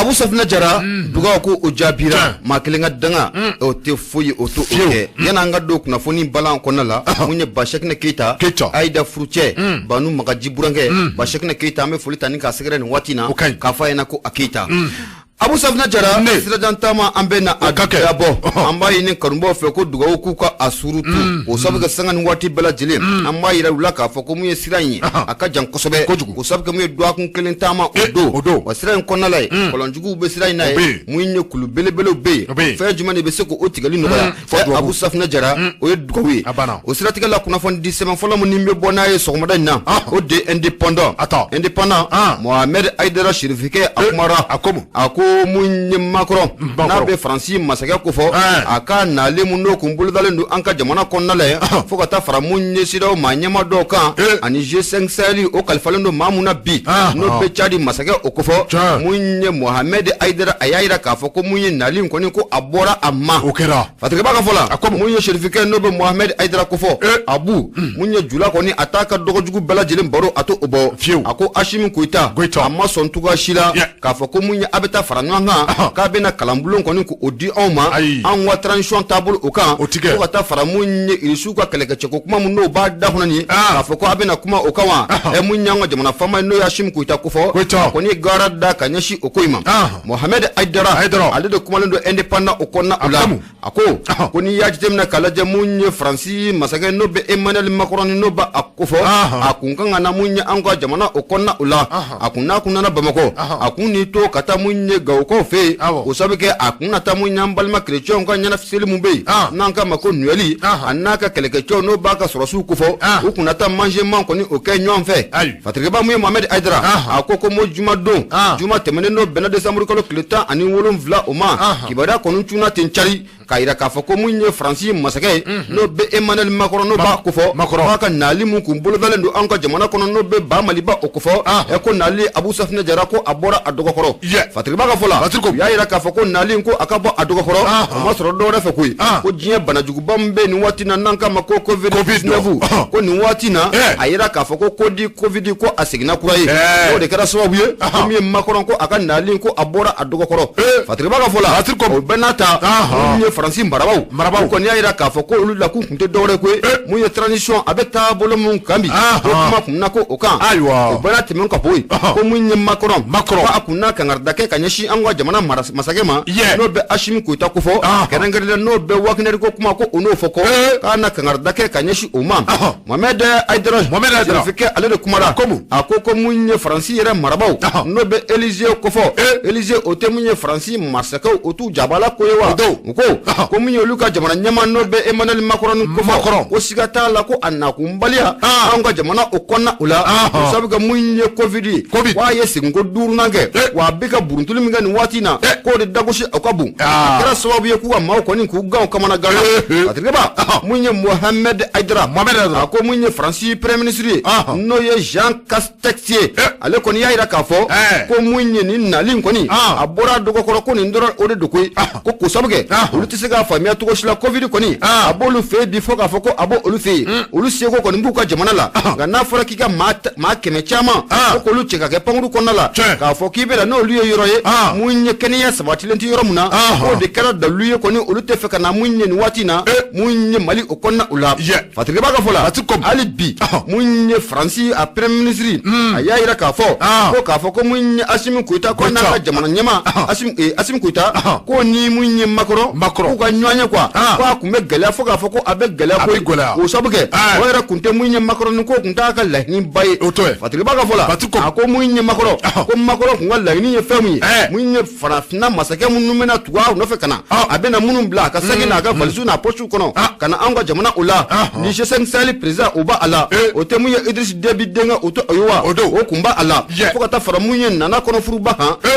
Abu Safina Jara duga ko o jabira ma kelenga danga o te foyi o to oke yana nga do kuna foni balan konala munye bashekne Keita Aida Fruche banu magaji burange bashekne Keita me folita ni ka segere ni watina ka fa yana ko Keita Abu Safina Jara sira jantama ambena adabo amba yini karumbo fe ko duga ku ka asurutu o sabuga sanga ni wati bela jile amba yira ulaka fa ko muye siranyi aka jan kosobe o sabuga muye dwa kun kelen tama odo wasira konala kolonjugu be siranyi na muye kulu belebele be fe jumane be seko o tigali no ya Abu Safina Jara o duga wi o sira tigala kuna fon 17 fola mu nimbe bonaye sogomada na o de indépendant Mohamed Aidara Chérifike akumara ako munye Macron na be Francis masaka ko fo aka na le muno kumbulu dalendu anka jamana konnale fo kata fara munye sido manyama doka ani G5 sali o kalfalendo mamuna bi no be chadi masaka o ko fo munye Mohamed Aidara ayaira ka fo ko munye nali ko ni ko abora amma okera fatike baka fola munye Chérifike no be Mohamed Aidara ko fo abu munye jula ko ni ataka dogo jugu bela jelen baro ato obo ako Ashimi Koita amma sontuga shila ka fo ko munye abeta faranga ka bena kalambulon ko ni ko odi onma an wa transition table o kan ko ta fara munye ilisu ka keleke cheko kuma munno ba da hunani ka fo ko abena kuma o kawa e munya ngo jamana fama no ya Ashimi Koita ko fo ko ni garada kanyashi o koima Mohamed Aidara ale de kuma lendo indépendant o konna ula ako ko ni ya jitemna kala jamunye Francis masaka no be Emmanuel Macron no ba akofo akunga na munye ango jamana o konna ula akuna na Bamako akuni to kata munye gauko fe o sabike akuna ta munye mbalma chrétien ko nyana fiseli mumbe nanka mako nueli anaka keleke no ba ka sorosu kufo ukuna ta manger man ko ni o kenyo fe fatrike ba munye Mohamed Aidara akoko mo juma don juma temene no bena décembre ko kleta ani wolum vla oma kibada konu tuna tinchari kaira ka foko munye Francis masake no be Emmanuel Macron no ba kufo ka nali mun kumbulu dalendo anka jamana kono no be ba maliba okufo e ko nali Abu Safina Jara ko abora adogo koro fatrike ba ka fola ya ira ka foko nali ko akabo adogo koro ma soro do refa kuyi ko jiye bana jugu bambe ni watina nanka mako COVID-19 ko ni watina ayira ka foko kodi COVID ko asigna kurayi o de kara so wiye mi Macron ko aka nali ko abora adogo koro fatrike ba ka fola o benata ni Francis marabaw ko ni ayira ka foko ulu la ku kunte dore ko mu ye transition abeta bolo mun kambi ko kuma kunna ko o kan o benata men ko boy ko mu ni Macron akuna kangarda ke kanyashi angwa jamana masakema no be Ashimi Koita ko fo kenengere no be wakner ko kuma ko ono foko kana kangarda ke kanyashi umam Mohamed Aidara Chérifike ale de kumara akoko munye Francis yere marabaw no be Élysée ko fo Élysée o te munye Francis masaka o tu jabala ko yewa ko munye luka jamana nyama no be Emmanuel Macron ko fo o sigata la ko annakumbalia angwa jamana o konna ula sabuga munye covid wa yesingo duru nange wa bika buruntuli minga ni watina ko de dagoshi akabu kera sababu ye kuwa maw ko ni ku gaw kamana gala atreba munye Mohamed Aidara ko munye Francis premier ministre no ye Jean Castex ale ko ni yaira ka fo ko munye ni nalin ko ni abora dogo ko ni ndoro o de dokoy ko sabuge ulutisega famia to ko shila covid ko ni abolu fe di fo ka fo ko abo olufi olusiego ko ni mbuka jamana la ngana fora kika ma keme chama ko lu cheka ke panguru ko nala ka fo kibela no luye yoroye munye kenya sabatilenti yoromuna ko de kala da luye ko ni olute fe kana munye ni watina munye Mali okonna ula fatrike baka fola ali bi munye Francis a premier ministre ayaira ka fo ko munye Ashimi Koita ko na jamana nyama Ashimi Koita ko ni munye Macron ko ka nywanya kwa kume gala fo ka fo ko abe gala ko sabuke o era kunte munye Macron ko kunta ka lahni bay fatrike baka fola ko munye Macron ko Macron ko lahni ye fami munye farafina masake munu mena tuwa no fe kana abena munu bla ka sake na ga falsu na pochu kono kana anga jamana ula ni G5 sali president oba ala o te munye Idriss Déby denga o to ayowa o kumba ala ko ka ta fara munye nana kono furuba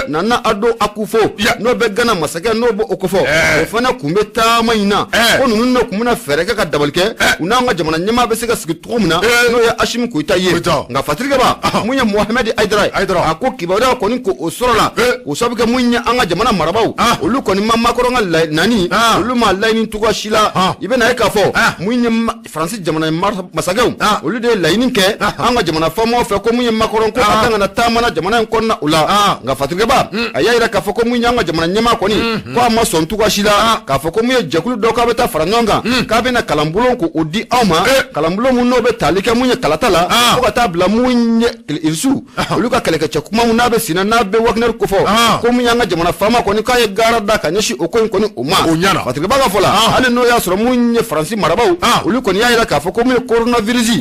nana ado akufo no be gana masake no bo okofo o fana kumbe taama ina ko nunu no kumuna fereke ka dabalke una nga jamana nyama be se ka sigi tukumuna no ya Hashim Koita ye nga fatirga ba munya Mohamed Aidara ako kibara ko ni ko osorola o sabika munya anga jamana marabaw olu ko ni mamma ko nga nani olu ma laini tuko shila ibe na ka fo munya Francis jamana masagaw olu de laini ke anga jamana famo fe ko munya makoron ko atanga na tamana jamana ko na ula nga fatirga ba ayira ka fo ko munya anga jamana nyama ko ni ko ama son tuko shila ka fo ko munya jakulu do ka beta faranyonga ka be na kalambulo ko odi awma kalambulo mun no be talika munya kalatala ko ka tabla munya irsu olu ka kale ka chakuma mun na be sina na be wakner ko fo ko munya anga jamana fama ko ni ka ye garada ka nyeshi o ko ni uma fatirga ba ga fola ale no ya soro munya Francis marabaw olu ko ni ya ila ka fo ko munya coronavirus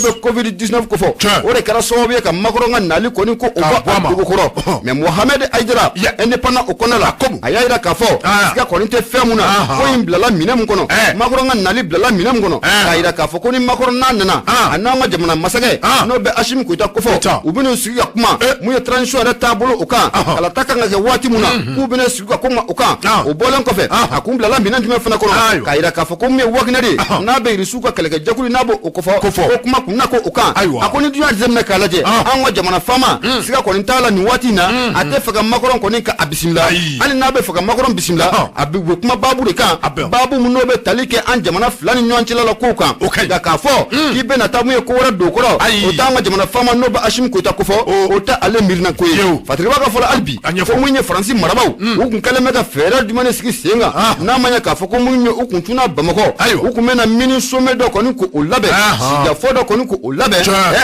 be covid 19 ko fo o re kara so be ka makoro nga nali ko ni ko o ba ko koro mais Mohamed Aidara indépendant o konala aya ila ka fo ska ko ni te femuna ko imblala minem kono makoro nga nali blala minem kono aya ka fo ko ni makoro nana ananga jamana masage no be Hashim Koita ko fo ubino sigi ya kuma munya transition ala tabolo oka ala taka nga wati muna ubino sigi ko ma oka o bolan ko fe akumblala minem time fana kono aya ka fo ko me wagnadi na be risuka kale ka jakuli nabo o ko fo o kuma kunna ko oka akoni dunya zemme kalaje anwa jamana fama siga ko ntala ni wati na ate faga makoron ko ni ka abisimla ani na be faga makoron bisimla abi kuma babu de kan babu muno be talike an jamana fulani nyonchila la ko kan da ka fo ki be na tamu ko wora do koro o tanga jamana fama no ba Hashim Koita ko fo o ta ale mirna ko ye fatriba ka fo la albi fo munye Francis marabaw o kun kala mega fere du mane sigi senga na manya ka fo ko munye o kun tuna bamako o kun mena mini some do ko ni ko o labe siga fo do ko ni ko o labe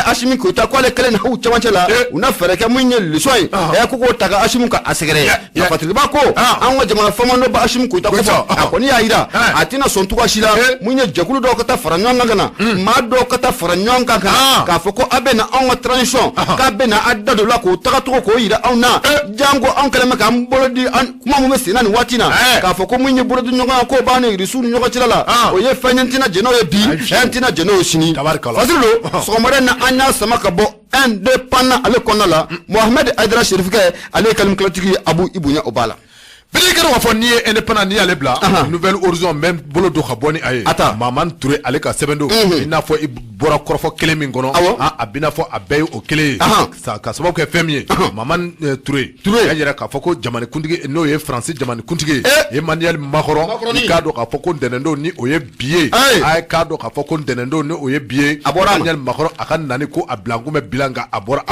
Hashim Koita ko ale kale na hu chamanchela una fere ka munye lisoi ko ko taga Hashim ka asegere ya fatriba ko an jamana fama no ba Hashim Koita ko fo akoni ya ira atina sontu ko shila munye jakulu do ko ta faranyanga gana ma do ko ta faranyanga ka fo ko abena an transition ka bena adado la ko taga to ko ira awna jango an kala maka mbolodi an kuma mu mesina ni watina ka fo ko munye borodu nyonga ko bane risu nyonga chilala o ye fanyantina jeno ye bi antina jeno sini fasilo so mare na anya samaka bo indépendant ale konala Mohamed Aidara Sherifke ale kalim klatiki Abu Ibunya Obala Belekere wa fo ni indépendant ni ale bla nouvelle horizon même bolo do khaboni aye Maman Touré ale ka sebendo ina fo bora korfo kele min gono abina fo abeyo o kele sa ka sababu ke femie Maman Touré yajira ka fo ko jamane kundige no ye Francis jamane kundige Emmanuel Macron ka do ka fo ko denendo ni oye bié ay ka do ka fo ko denendo ni oye bié Emmanuel Macron akan nani ko ablangu me bilanga abora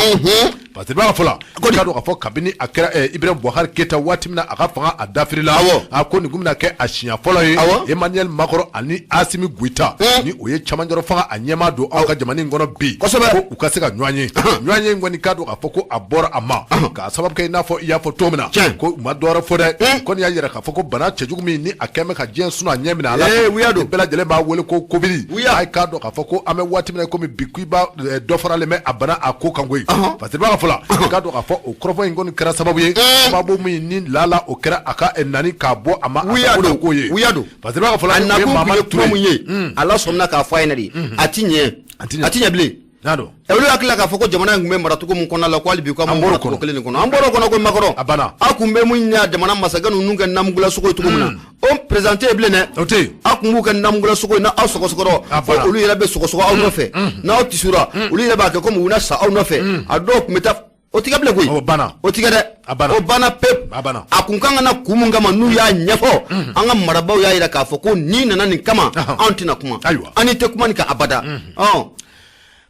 parce que ba fola ka do ka fo kabini akra Ibrahim Boubacar Keita watimna aka a dafirila a ko ni gumna ke a shinya folo ye Emmanuel Macron ani Assimi Goïta ni oye chamanjoro fanga a nyema do an ka jamani ngono bi ko u ka se ka nyanye ngoni ka do ka foko abora ama ka sabab ke na fo ya fo tomina ko ma dora fo de ko ni ya yira ka foko bana chejugumi ni akeme ka jen sunu anyemina ala bela jele ba wele ko kobili ay ka do ka foko ame wati mina ko mi bikuiba do farale me abana ako kangoi parce que ba fola ka do ka fo o krofo ngoni kra sababu ye babu mi ni lala o kra aka enani ka bo ama ko ye parce que ba fola na Maman Touré munye ala somna ka fa enari atinye ble nado ewlu akila ka foko jamana ngumbe maratuko mun konna la kwali bi ko amboro ko kelen kono amboro kono ko makoro abana akumbe munya jamana masaganu nunga namgula suko tukumuna on présenter blene akumbu kan namgula suko na asoko sokoro olu yela be soko soko aw no fe na otisura olu yela ba ke ko mu na sa aw no fe ado meta otigable koy otigade o bana pep akunkanga na kumunga manu ya nyefo anga marabaw ya ira ka foko ni nana ni kama antina kuma ani te kuma ni ka abada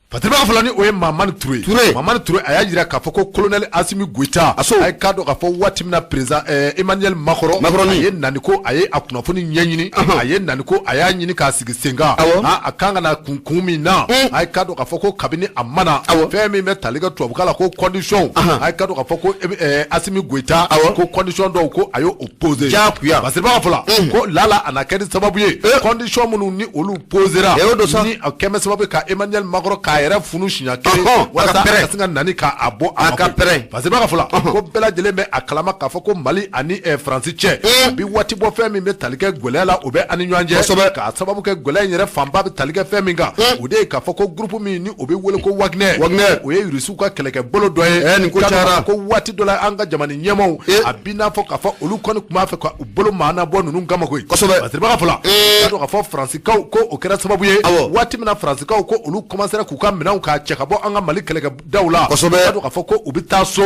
Patriba fulani oye Maman Touré aya jira ka foko colonel Assimi Goïta ay kado ka fo watimna président Emmanuel Macron aye naniko aye akuna foni nyenyini aye naniko aya nyini ka sigisenga akanga na kunkumi na ay kado ka foko kabini amana femi metaliga to bukala ko condition ay kado ka foko Assimi Goïta ko condition do ko ayo opposé Patriba fula ko lala anakedi sababu ye condition munu ni olu posera ni akeme sababu ka Emmanuel Macron ka k'a yɛrɛ funu siɲɛ kelen walasa a ka se ka nani k'a bɔ a ka pɛrɛn parce que b'a ka fɔ la ko bɛɛ lajɛlen bɛ a kalama k'a fɔ ko Mali ani Faransi cɛ bi waati bɔ fɛn min bɛ tali kɛ gwɛlɛya la o bɛ ani ɲɔgɔn cɛ k'a sababu kɛ gwɛlɛya in yɛrɛ fanba bɛ tali kɛ fɛn min kan o de ye k'a fɔ ko groupe min ni o bɛ wele ko Wagner o ye Rusiw ka kɛlɛkɛ bolo dɔ ye nin ko cayara ko waati dɔ la an ka jamana ɲɛmaaw a bi n'a fɔ k'a fɔ olu kɔni tun b'a fɛ ka u bolo maana bɔ ninnu kama koyi parce que b'a ka fɔ la k'a dɔn k'a fɔ Faransikaw ko o kɛra sababu ye waati min na Faransikaw ko olu commencera k'u ka minɛnw k'a cɛ ka bɔ an ka Mali kɛlɛkɛ daw la k'a dɔn k'a fɔ ko u bɛ taa so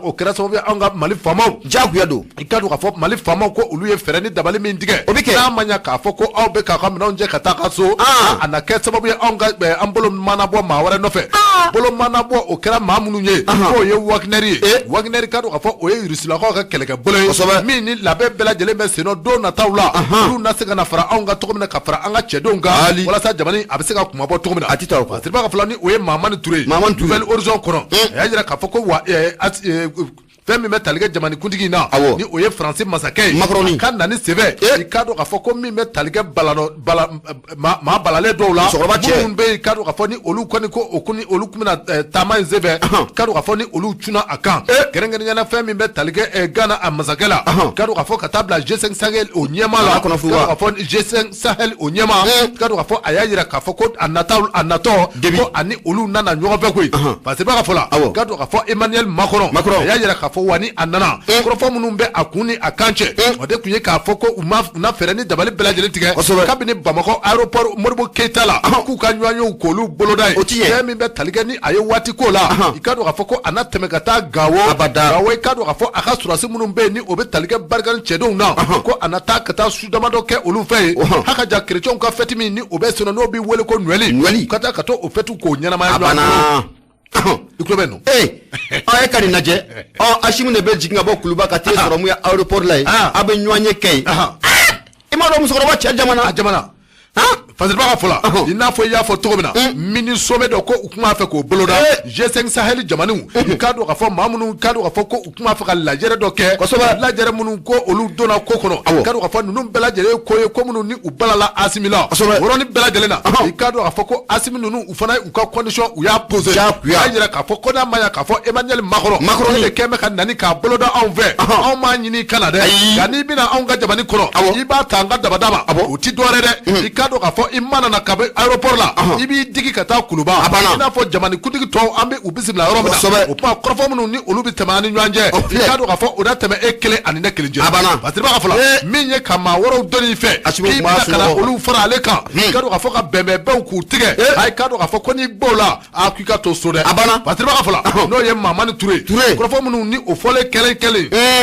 o kɛra sababu ye an ka Mali faamaw jagoya don i ka dɔn k'a fɔ Mali faamaw ko olu ye fɛɛrɛ ni dabali min tigɛ o bɛ kɛ n'a ma ɲɛ k'a fɔ ko aw bɛ k'a ka minɛnw cɛ ka taa ka so a na kɛ sababu ye an ka an bolo mana bɔ maa wɛrɛ nɔfɛ bolo mana bɔ o kɛra maa minnu ye k'o ye Wagner ye Wagner ka dɔn k'a fɔ o ye Rusilakaw ka kɛlɛkɛ bolo ye min ni labɛn bɛɛ lajɛlen bɛ sen dɔ don nataw la olu na se ka na fara anw ka cogo min na ka fara an ka cɛdenw kan walasa jamana a bɛ se ka kuma bɔ cogo min na a tɛ taa o kɔ Seriba ka fila ni o ye Mamani Ture Nouvelle Horizon kɔnɔ a y'a jira k'a fɔ ko fɛn min bɛ tali kɛ jamana kuntigi in na ni o ye Faransi masakɛ ye Macron ka na ni sɛbɛ i ka dɔn k'a fɔ ko min bɛ tali kɛ maa balalen dɔw la minnu bɛ yen i ka dɔn k'a fɔ ni olu kɔni ko o kɔni olu kun bɛna taama in senfɛ ka dɔn k'a fɔ ni olu cunna a kan kɛrɛnkɛrɛnnenya fɛn min bɛ tali kɛ Ghana a masakɛ la ka dɔn k'a fɔ ka taa bila G5 Sahel o ɲɛma la ka dɔn k'a fɔ G5 Sahel o ɲɛma ka dɔn k'a fɔ a y'a jira k'a fɔ ko a natɔ ko ani olu nana ɲɔgɔn fɛ koyi parce que b'a ka fɔ la ka dɔn k'a fɔ Emmanuel Macron a y'a jira k'a fɔ wa ni a nana kɔrɔfɔ minnu bɛ a kun ni a kan cɛ o de tun ye k'a fɔ ko u na fɛɛrɛ ni dabali bɛɛ lajɛlen tigɛ kabini Bamakɔ aéroport Modibo Keita la k'u ka ɲɔgɔnyew k'olu boloda ye fɛn min bɛ tali kɛ ni a ye waati ko la i ka dɔn k'a fɔ ko a na tɛmɛ ka taa Gawo i ka dɔn k'a fɔ a ka surasi minnu bɛ yen ni o bɛ tali kɛ barikani cɛdenw na ko a na taa ka taa su damadɔ kɛ olu fɛ ye ha ka jan kerecɛnw ka fɛti min ni o bɛ senna n'o bɛ wele ko Noël ka taa ka to o fɛtiw k'o ɲɛnamaya i tulo bɛ nɔ e ka nin lajɛ Asimu de bɛ jigin ka bɔ Kuluba ka taa sɔrɔ mun ye aéroport la ye a bɛ ɲɔgɔn ye kɛ ye i m'a dɔn musokɔrɔba cɛ jamana Fasiba ka fɔla i n'a fɔ i y'a fɔ cogo min na mini sommet dɔ ko u tun b'a fɛ k'o boloda G5 Sahel jamanaw i k'a dɔn k'a fɔ maa minnu k'a dɔn k'a fɔ ko u tun b'a fɛ ka lajɛrɛ dɔ kɛ lajɛrɛ minnu ko olu donna ko kɔnɔ k'a dɔn k'a fɔ ninnu bɛɛ lajɛlen ye ko ye ko minnu ni u balala Asimi la yɔrɔnin bɛɛ lajɛlen na i k'a dɔn k'a fɔ ko Asimi ninnu u fana u ka condition u y'a posé y'a jira k'a fɔ ko n'a ma ɲɛ k'a fɔ Emmanuel Macron de kɛn bɛ ka nani k'a boloda anw fɛ anw m'a ɲini kana dɛ nka n'i bɛna anw ka jamana kɔnɔ i b'a ta an ka dabada ma o ti dɔwɛrɛ dɛ i k'a dɔn k'a fɔ i mana na ka bɛ aéroport la i b'i digi ka taa Kuluba i n'a fɔ jamana kuntigi tɔw an bɛ u bisimila yɔrɔ min na o kuma kɔrɔfɔ minnu ni olu bɛ tɛmɛ ani ɲɔgɔn cɛ i k'a dɔn k'a fɔ o da tɛmɛ e kelen ani ne kelen cɛ parce que b'a ka fɔla min ye ka maa wɛrɛw dɔnni fɛ k'i bɛna ka na olu fara ale kan i k'a dɔn k'a fɔ ka bɛnbɛnbɛnw k'u tigɛ i k'a dɔn k'a fɔ ko n'i b'o la k'i ka to so dɛ parce que b'a ka fɔla n'o ye Mamani Ture kɔrɔfɔ minnu ni o fɔlen kelen i k'a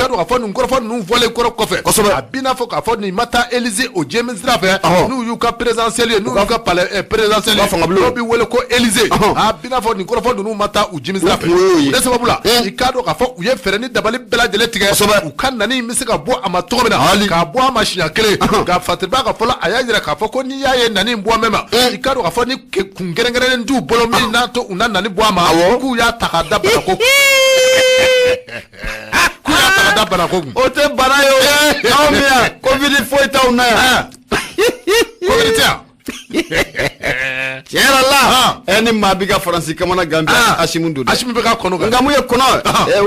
dɔn k'a fɔ nin kɔrɔfɔ ninnu fɔlen kɔfɛ a bi n'a fɔ k'a fɔ nin ma taa Élysée o jɛmin sira fɛ n'u y'u ka présidentiel ye n'u y'u ka palais présidentiel n'o bɛ wele ko Élysée a bi n'a fɔ nin kɔrɔfɔ ninnu ma taa u jimi sira fɛ ne sababu la i k'a dɔn k'a fɔ u ye fɛɛrɛ ni dabali bɛɛ lajɛlen tigɛ u ka nani bɛ se ka bɔ a ma cogo min na k'a bɔ a ma siɲɛ kelen nka Fatiba ka fɔlɔ a y'a jira k'a fɔ ko n'i y'a ye nani bɔ mɛn ma i k'a dɔn k'a fɔ ni kun gɛrɛngɛrɛnnen t'u bolo min n'a to u na nani bɔ a ma k'u y'a ta k'a da banako k'u y'a ta k'a da banako kun o tɛ bana ye o anw bɛ yan Covid foyi t'anw na yan Covid tɛ yan tiɲɛ yɛrɛ la ni maa b'i ka Faransi kamana gan bi Asimu don dɛ Asimu bɛ ka kɔnɔ kan nka mun ye kɔnɔ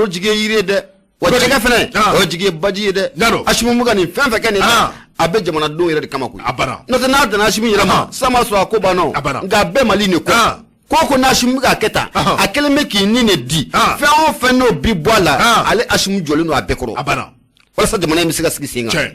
o jigi ye yiri ye dɛ wa jɛgɛ fɛnɛ o jigi ye baji ye dɛ Asimu bɛ ka nin fɛn fɛn kɛ nin a bɛ jamanadenw yɛrɛ de kama koyi n'o tɛ n'a danna Asimu yɛrɛ ma sisan ma sɔrɔ a ko banna nka a bɛɛ Mali de kɔ ko n'Asimu bɛ k'a kɛ tan a kelen bɛ k'i ni de di fɛn o fɛn n'o bi bɔ a la ale Asimu jɔlen don a bɛɛ kɔrɔ walasa jamana in bɛ se ka sigi sen kan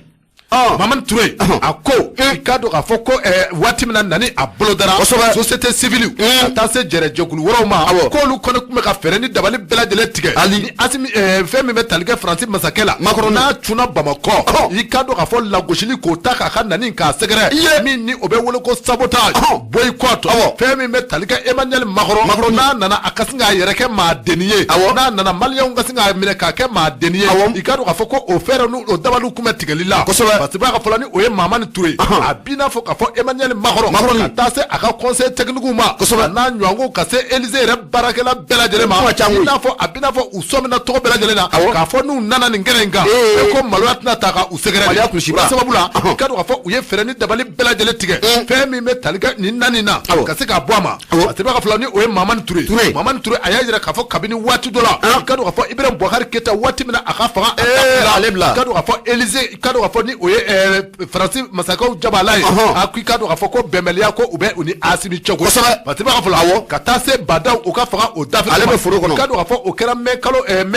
Mamani Ture a ko i k'a dɔn k'a fɔ ko waati min na nani a bolodara société civile ka taa se jɛrɛjɛkulu wɛrɛw ma k'olu kɔni tun bɛ ka fɛɛrɛ ni dabali bɛɛ lajɛlen tigɛ ni Asimi fɛn min bɛ tali kɛ Faransi masakɛ la n'a cunna Bamakɔ i k'a dɔn k'a fɔ lagosili k'o ta k'a ka nani k'a sɛgɛrɛ min ni o bɛ wele ko sabotage boycott fɛn min bɛ tali kɛ Emmanuel Macron n'a nana a ka se k'a yɛrɛ kɛ maa denni ye n'a nana maliyɛnw ka se k'a minɛ k'a kɛ maa denni ye i k'a dɔn k'a fɔ ko o fɛɛrɛ n'o dabaliw kun bɛ tigɛli la parce que fɔlɔ ni o ye Mamani Touré a bina fɔ ka fɔ Emmanuel Macron ka taa se a ka conseil technique ma n'a ɲɔgɔnko ka se Élysée yɛrɛ baarakɛla bɛɛ lajɛlen ma a bina fɔ u sɔmina tɔgɔ bɛɛ lajɛlen na k'a fɔ n'u nana nin kɛnɛ in kan ko maloya tɛna ta ka u sɛgɛrɛ sababu la i ka dɔn k'a fɔ u ye fɛɛrɛ ni dabali bɛɛ lajɛlen tigɛ fɛn min bɛ tali kɛ nin naani na ka se k'a bɔ a ma parce que ka fɔlɔ ni o ye Mamani Touré a y'a jira k'a fɔ kabini waati dɔ la i ka dɔn k'a fɔ Ibrahim Boubacar Keita waati min na a ka fanga ale bila i ka dɔn k'a fɔ Élysée i ka dɔn k'a fɔ ni o ye Faransi masakɛw jabala ye a ko i ka dɔn k'a fɔ ko bɛnbaliya ko u bɛ u ni Asimi cɛ kosɛbɛ parce que ka fɔlɔ ka taa se Badaw u ka fanga o dafe ale bɛ foro kɔnɔ i ka dɔn k'a fɔ o kɛra mai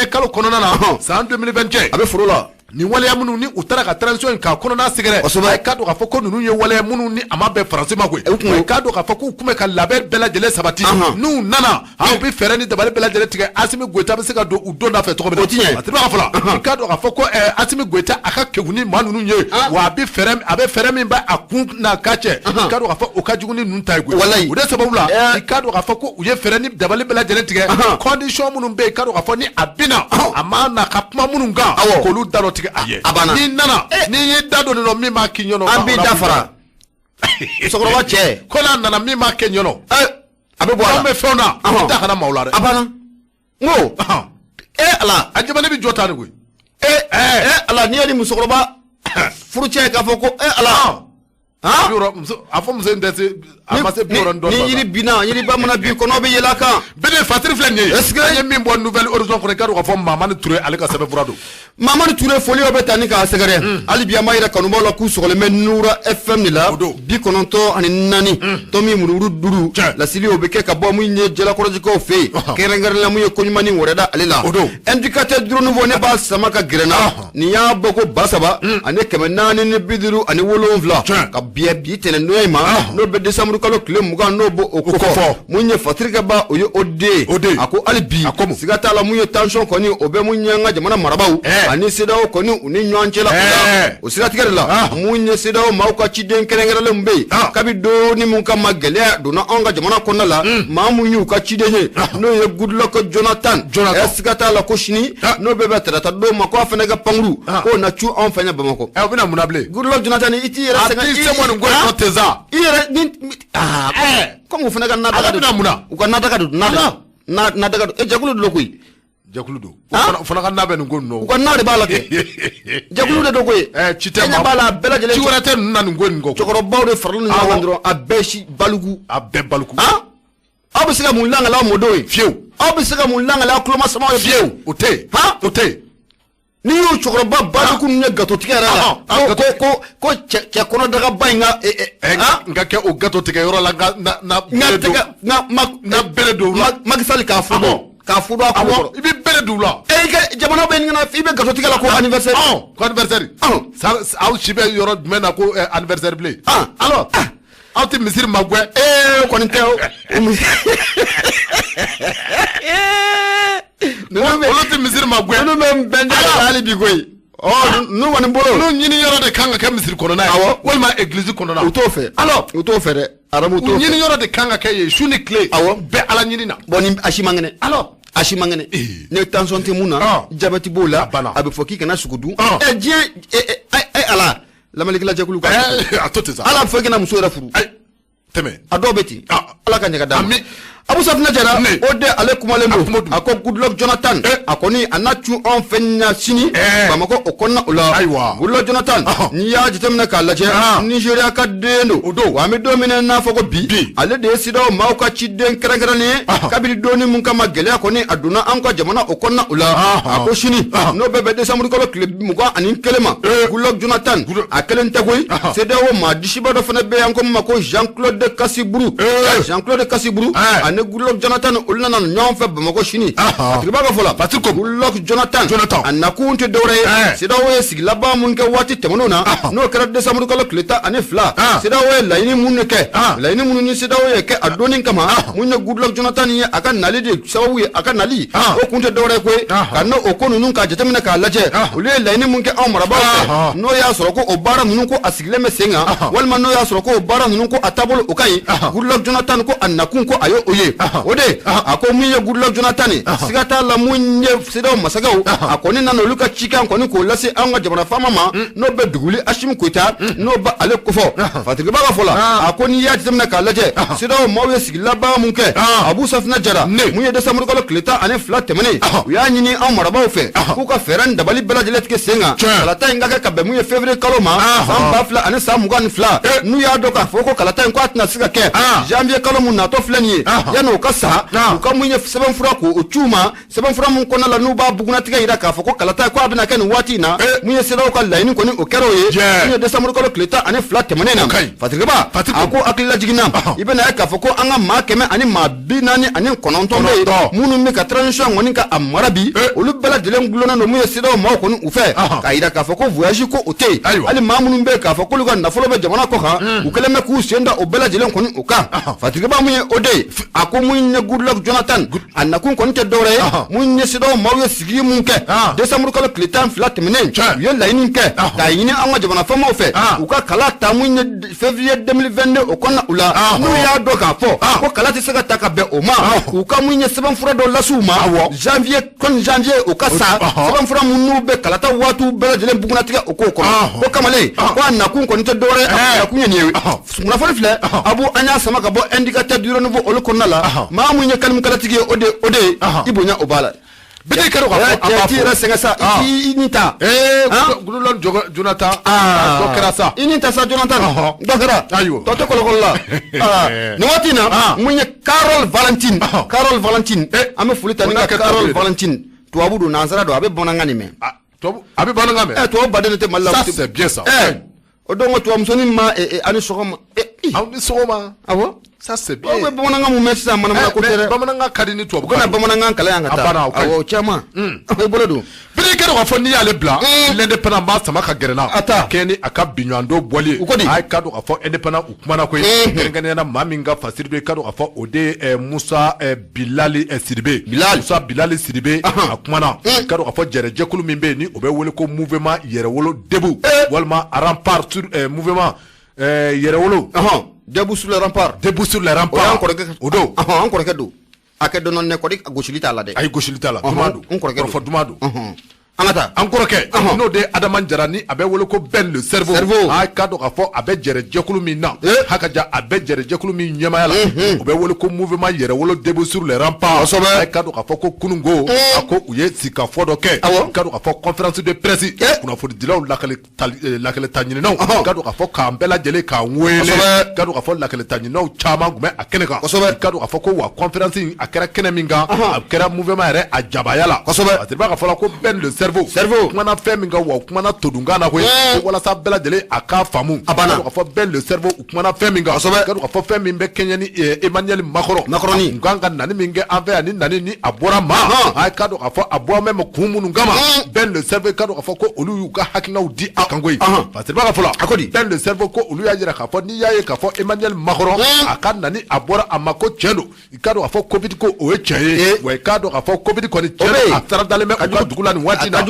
kalo kɔnɔna na san 2021 a bɛ foro la ni waleya minnu ni u taara ka transition in k'a kɔnɔna sɛgɛrɛ i ka dɔn k'a fɔ ko ninnu ye waleya minnu ni a ma bɛn Faransi ma koyi i ka dɔn k'a fɔ k'u tun bɛ ka labɛn bɛɛ lajɛlen sabati n'u nana u bɛ fɛɛrɛ ni dabali bɛɛ lajɛlen tigɛ Asimi Goïta bɛ se ka don u don da fɛ cogo min na o ti ɲɛ a tɛ ka fɔlɔ i ka dɔn k'a fɔ ko Asimi Goïta a ka kɛgun ni maa ninnu ye wa a bɛ fɛɛrɛ min bɛ a kun n'a ka cɛ i ka dɔn k'a fɔ o ka jugu ni ninnu ta ye koyi o de sababu la i ka dɔn k'a fɔ ko u ye fɛɛrɛ ni dabali bɛɛ lajɛlen tigɛ condition minnu bɛ yen i ka dɔn k'a fɔ ni a bɛna a ma na ka kuma minnu kan k'olu da dɔ tigɛ a ye n'i nana n'i ye da dɔ nin min b'a k'i ɲɔnɔ an b'i dafara musokɔrɔba cɛ ko n'a nana min b'a kɛ ɲɔnɔ a bɛ bɔ a la an bɛ fɛnw na an da kana maaw la dɛ a banna n ko Ala a jamana bɛ jɔ ta ni koyi Ala n'i ye ni musokɔrɔba furu cɛ k'a fɔ ko Ala a fɔ muso in tɛ se a ma se bi wɔɔrɔ dɔɔnin ni yiri binna yiriba mana bin kɔnɔ bɛ yɛlɛ a kan bɛɛ fatiri filɛ nin ye est-ce que an ye min bɔ nouvelle horizon kɔnɔ i ka dɔn k'a fɔ Mamani Touré ale ka sɛbɛnfura don Mamani Touré foli bɛ taa ni k'a sɛgɛrɛ hali bi an b'a yɛrɛ kanubaw la k'u sɔgɔlen bɛ Nura FM de la 94 tɔmi murumuru 5 lasili o bɛ kɛ ka bɔ mun ye jalakɔrɔjikaw fɛ yen kɛrɛnkɛrɛnnenya mun ye koɲumani wɛrɛ da ale la indicateur du renouveau ne b'a sama ka gɛrɛ n na nin y'a bɔ ko 3,000 ani 457 ka bi tɛnɛn n'o ye ma n'o bɛ décembre kalo tile 20 n'o b'o o kofɔ mun ye fatirikɛba o ye o den a ko hali bi siga t'a la mun ye tension kɔni o bɛ mun ye an ka jamana marabaw ani CEDEAO kɔni u ni ɲɔgɔn cɛ la o siratigɛ de la mun ye CEDEAO maaw ka ciden kɛrɛnkɛrɛnlenw bɛ yen kabi doni mun ka ma gɛlɛya donna anw ka jamana kɔnɔna la maa mun y'u ka ciden ye n'o ye Goodluck Jonathan siga t'a la ko sini n'o bɛɛ bɛ tarata don ma ko a fana ka pankuru k'o na cu anw fɛ yan Bamakɔ o bɛna mun na bilen Goodluck Jonathan i t'i yɛrɛ sɛgɛn i yɛrɛ ni comme u fana ka nadaga don u ka nadaga don nadaga don jɛkulu don koyi jɛkulu don u fana ka nabɛ nin ko ninnu u ka na de b'a la kɛ jɛkulu de don koyi ci tɛ b'a la a bɛɛ lajɛlen ci wɛrɛ tɛ ninnu na nin ko nin kɔ cɛkɔrɔbaw de faralen nin ɲɔgɔn kan dɔrɔn a bɛɛ si balugu a bɛɛ balugu aw bɛ se ka mun langala aw mɔdenw ye fiyewu aw bɛ se ka mun langala aw tulomasimaw ye fiyewu o tɛ yen o tɛ yen n'i y'o cɛkɔrɔba balugu ninnu ye gatotigɛ yɛrɛ la ko cɛ kɔnɔdagaba in ka n ka kɛ o gatotigɛ yɔrɔ la n ka bere don la Macky Sall k'a fɔ k'a fudu a kɔrɔ i bɛ bere don la i ka jamana bɛ nin i bɛ gatotigɛ la ko anniversaire ko anniversaire aw si bɛ yɔrɔ jumɛn na ko anniversaire bilen alors aw tɛ misiri magwɛ o kɔni tɛ o olu tɛ misiri magwɛ olu bɛ n bɛn hali bi koyi n'u kɔni bolo n'u ɲini yɔrɔ de kan ka kɛ misiri kɔnɔna ye walima église kɔnɔna u t'o fɛ alors u t'o fɛ dɛ arabu t'o fɛ ɲini yɔrɔ de kan ka kɛ yen su ni tile bɛɛ ala ɲini na bon ni a si man kɛnɛ alors a si man kɛnɛ ne tension tɛ mun na jabɛti b'o la a bɛ fɔ k'i kana sugu dun diɲɛ ala lamalikila jɛkulu ka a to ten sa ala fɔ i kana muso yɛrɛ furu tɛmɛ a dɔw bɛ ten ala ka ɲaga d'a ma Abu Safinɛ Jara o de ale kumalen don a ko Goodluck Jonathan a kɔni a na cu anw fɛ ɲa sini Bamakɔ o kɔnɔna o la Goodluck Jonathan n'i y'a jateminɛ k'a lajɛ Nigéria ka den don o don wa an bɛ don min na n'a fɔ ko bi ale de ye CEDEAO maaw ka ciden kɛrɛnkɛrɛnnen ye kabini doni mun kama gɛlɛya kɔni a donna an ka jamana o kɔnɔna o la a ko sini n'o bɛɛ bɛ décembre kalo tile 21 ma Goodluck Jonathan a kelen tɛ koyi CEDEAO maa disiba dɔ fana bɛ yan ko min ma ko Jean-Claude Kassiburu ne Goodluck Jonathan olu nana ɲɔgɔn fɛ Bamakɔ sini a tigiba ka fɔ la parce que Goodluck Jonathan a nakun tɛ dɔwɛrɛ ye CEDEAO ye sigi laban mun kɛ waati tɛmɛnenw na n'o kɛra décembre kalo tile 12 CEDEAO ye laɲini mun de kɛ laɲini minnu ni CEDEAO ye kɛ a donni kama mun ye Goodluck Jonathan ye a ka nali de sababu ye a ka nali o kun tɛ dɔwɛrɛ ye koyi ka n'o o ko ninnu k'a jateminɛ k'a lajɛ olu ye laɲini mun kɛ anw marabaw fɛ n'o y'a sɔrɔ ko o baara ninnu ko a sigilen bɛ sen kan walima n'o y'a sɔrɔ ko o baara ninnu ko a taabolo o ka ɲi Goodluck Jonathan ko a nakun ko a ye o ye ye o de a ko mun ye Goodluck Jonathan siga t'a la mun ye CEDEAO masakɛw a kɔni nana olu ka cikan kɔni k'o lase an ka jamana faama ma n'o bɛ Duguli Asimi Koyita n'o ba ale kofɔ Fatigiba ka fɔ la a ko n'i y'a jateminɛ k'a lajɛ CEDEAO maaw ye sigi laban mun kɛ Abu Safina Jara mun ye décembre kalo tile 12 tɛmɛnen u y'a ɲini an marabaaw fɛ k'u ka fɛɛrɛ ni dabali bɛɛ lajɛlen tigɛ sen kan kalata in ka kɛ ka bɛn mun ye février kalo ma san 2022 n'u y'a dɔn k'a fɔ ko kalata in ko a tɛna se ka kɛ janvier kalo mun natɔ filɛ nin ye yanni o ka sa u ka mun ye sɛbɛnfura k'o c'u ma sɛbɛnfura mun kɔnɔna la n'u b'a bugunatigɛ yira k'a fɔ ko kalata ko a bɛna kɛ nin waati in na mun ye CEDEAO ka laɲini kɔni o kɛra o ye mun ye décembre kalo tile 12 tɛmɛnen na Fatigiba a ko hakili lajiginna i bɛna ye k'a fɔ ko an ka maa 100 ani maa 49 bɛ yen minnu bɛ ka transition kɔni ka a mara bi olu bɛɛ lajɛlen gulonnen don mun ye CEDEAO maaw kɔni u fɛ k'a yira k'a fɔ ko voyage ko o tɛ yen hali maa minnu bɛ yen k'a fɔ k'olu ka nafolo bɛ jamana kɔ kan u kɛlen bɛ k'u sen da o bɛɛ lajɛlen kɔni u kan Fatigiba mun ye o de ye a ko mun ye Goodluck Jonathan a nakun kɔni tɛ dɔwɛrɛ ye mun ye CEDEAO maaw ye sigi mun kɛ décembre kalo tile 12 tɛmɛnen u ye laɲini kɛ k'a ɲini an ka jamana faamaw fɛ u ka kala ta mun ye février 2022 o kɔnɔna u la n'u y'a dɔn k'a fɔ ko kala tɛ se ka ta ka bɛn o ma u ka mun ye sɛbɛnfura dɔ lasiw ma janvier o ka sa sɛbɛnfura mun n'u bɛ kalata waatiw bɛɛ lajɛlen bugunatigɛ o k'o kɔnɔ ko kamalen ko a nakun kɔni tɛ dɔwɛrɛ a nakun ye nin ye kunnafoni filɛ Abu an y'a sama ka bɔ indicateur du renouveau olu kɔnɔna la maa mun ye kalimukalatigi ye o de i bonya o b'a la bɛɛ kɛra ka fɔ yɛrɛ sɛgɛn sa i ni ta Goodluck Jonathan dɔ kɛra sa i ni ta sa Jonathan dɔ kɛra tɔ tɛ kɔlɔkɔlɔ la nin waati in na mun ye Carol Valentine an bɛ foli ta ni ka Carol Valentine tubabu don nansara don a bɛ bamanankan nin mɛn a bɛ bamanankan mɛn tubabu baden tɛ Mali la ça c'est bien ça o don ko tubabu musonin ma ani sɔgɔma aw ni sɔgɔma awɔ ça c'est bien o bɛ bamanankan mun mɛn sisan manamana ko tɛ dɛ bamanankan ka di ni tubabu kan u kana bamanankan kalan yan ka taa awɔ caman i bolo don biri kɛra k'a fɔ n'i y'ale bila l'indépendant b'a sama ka gɛrɛ na kɛ ni a ka biɲɔgɔndon bɔli ye a ye ka dɔn k'a fɔ indépendant u kumana koyi kɛrɛnkɛrɛnnenya maa min ka fasiri bɛ ka dɔn k'a fɔ o de ye Musa Bilali Sidibe Musa Bilali Sidibe a kumana ka dɔn k'a fɔ jɛrɛjɛkulu min bɛ yen ni o bɛ wele ko mouvement yɛrɛwolo debu walima rempart sur mouvement yɛrɛwolo Debout sur le rempart o don an kɔrɔkɛ don a kɛ dɔn ne kɔni gosili t'a la dɛ a ye gosili t'a la duman don n kɔrɔkɛ kɔrɔfɔ duman don an ka taa an kɔrɔkɛ n'o de ye Adama Jara ni a bɛ wele ko Ben le cerveau a ka dɔn k'a fɔ a bɛ jɛrɛjɛkulu min na hakaja a bɛ jɛrɛjɛkulu min ɲɛmaya la o bɛ wele ko mouvement yɛrɛwolo debout sur le rempart a ka dɔn k'a fɔ ko kununko a ko u ye sigikafɔ dɔ kɛ ka dɔn k'a fɔ conférence de presse kunnafonidilaw lakaleta ɲininaw ka dɔn k'a fɔ k'an bɛɛ lajɛlen k'an wele ka dɔn k'a fɔ lakaleta ɲininaw caman tun bɛ a kɛnɛ kan ka dɔn k'a fɔ ko wa conférence in a kɛra kɛnɛ min kan a kɛra mouvement yɛrɛ a jabaya la a tɛrɛba ka fɔ la ko Ben le cerveau kumana fɛn min kan wa kumana todunkan na koyi ko walasa bɛɛ lajɛlen a k'a faamu a banna k'a fɔ Ben le cerveau kumana fɛn min kan ka dɔn k'a fɔ fɛn min bɛ kɛɲɛ ni Emmanuel Macron n kan ka nani min kɛ an fɛ yan ni nani ni a bɔra ma a ka dɔn k'a fɔ a bɔra même kun minnu kama Ben le cerveau ka dɔn k'a fɔ ko olu y'u ka hakilinaw di a kan koyi parce que ka fɔ la a ko di Ben le cerveau ko olu y'a jira k'a fɔ n'i y'a ye k'a fɔ Emmanuel Macron a ka nani a bɔra a ma ko tiɲɛ don i ka dɔn k'a fɔ Covid ko o ye tiɲɛ ye wa i ka dɔn k'a fɔ Covid kɔni tiɲɛ don a taara dalen bɛ u ka dugu la nin waati na i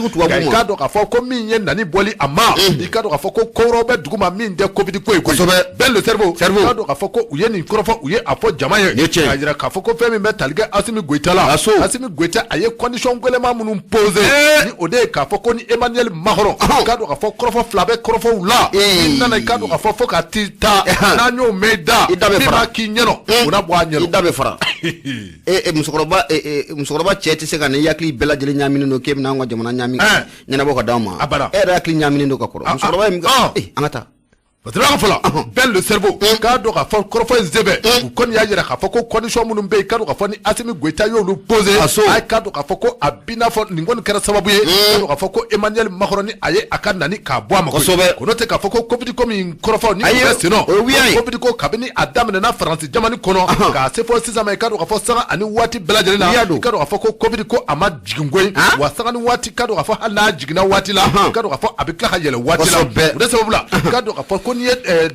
ka dɔn k'a fɔ ko min ye nani bɔli a ma i ka dɔn k'a fɔ ko kɔrɔ bɛ dugu ma min tɛ Covid ko ye koyi Ben le cerveau i ka dɔn k'a fɔ ko u ye nin kɔrɔfɔ u ye a fɔ jama ye k'a jira k'a fɔ ko fɛn min bɛ tali kɛ Asimi Goyita la Asimi Goyita a ye condition gɛlɛman minnu posé ni o de ye k'a fɔ ko ni Emmanuel Macron i ka dɔn k'a fɔ kɔrɔfɔ fila bɛ kɔrɔfɔw la i nana i ka dɔn k'a fɔ ka t'i ta n'an y'o mɛn i da min b'a k'i ɲɛnɔ o na bɔ a ɲɛnɔ i da bɛ fara musokɔrɔba cɛ tɛ se ka ne yakili bɛɛ lajɛlen ɲaaminen don k'e bɛna an ka jamana ɲaami ɲɛnabɔ ka d'aw ma e yɛrɛ hakili ɲaaminen don ka kɔrɔ musokɔrɔba ye min kɛ an ka taa Patron fɔlɔ Ben le cerveau k'a dɔn k'a fɔ kɔrɔfɔ in sɛbɛn u kɔni y'a jira k'a fɔ ko condition minnu bɛ yen k'a dɔn k'a fɔ ni Asimi Goyita y'olu posé a k'a dɔn k'a fɔ ko a bi n'a fɔ nin kɔni kɛra sababu ye k'a dɔn k'a fɔ ko Emmanuel Macron ni a ye a ka nani k'a bɔ a ma kosɛbɛ ko n'o tɛ k'a fɔ ko Covid ko min kɔrɔfɔ ni o bɛ sen nɔ Covid ko kabini a daminɛna Faransi jamana kɔnɔ k'a se fɔ sisan ma i k'a dɔn k'a fɔ sanga ani waati bɛɛ lajɛlen na i k'a dɔn k'a fɔ ko Covid ko a ma jigin koyi wa sanga ni waati k'a dɔn k'a fɔ hali n'a jiginna waati la i k'a dɔn k'a fɔ a bɛ tila ka yɛlɛ waati la o de sababu la i k'a dɔn k'a fɔ ko ni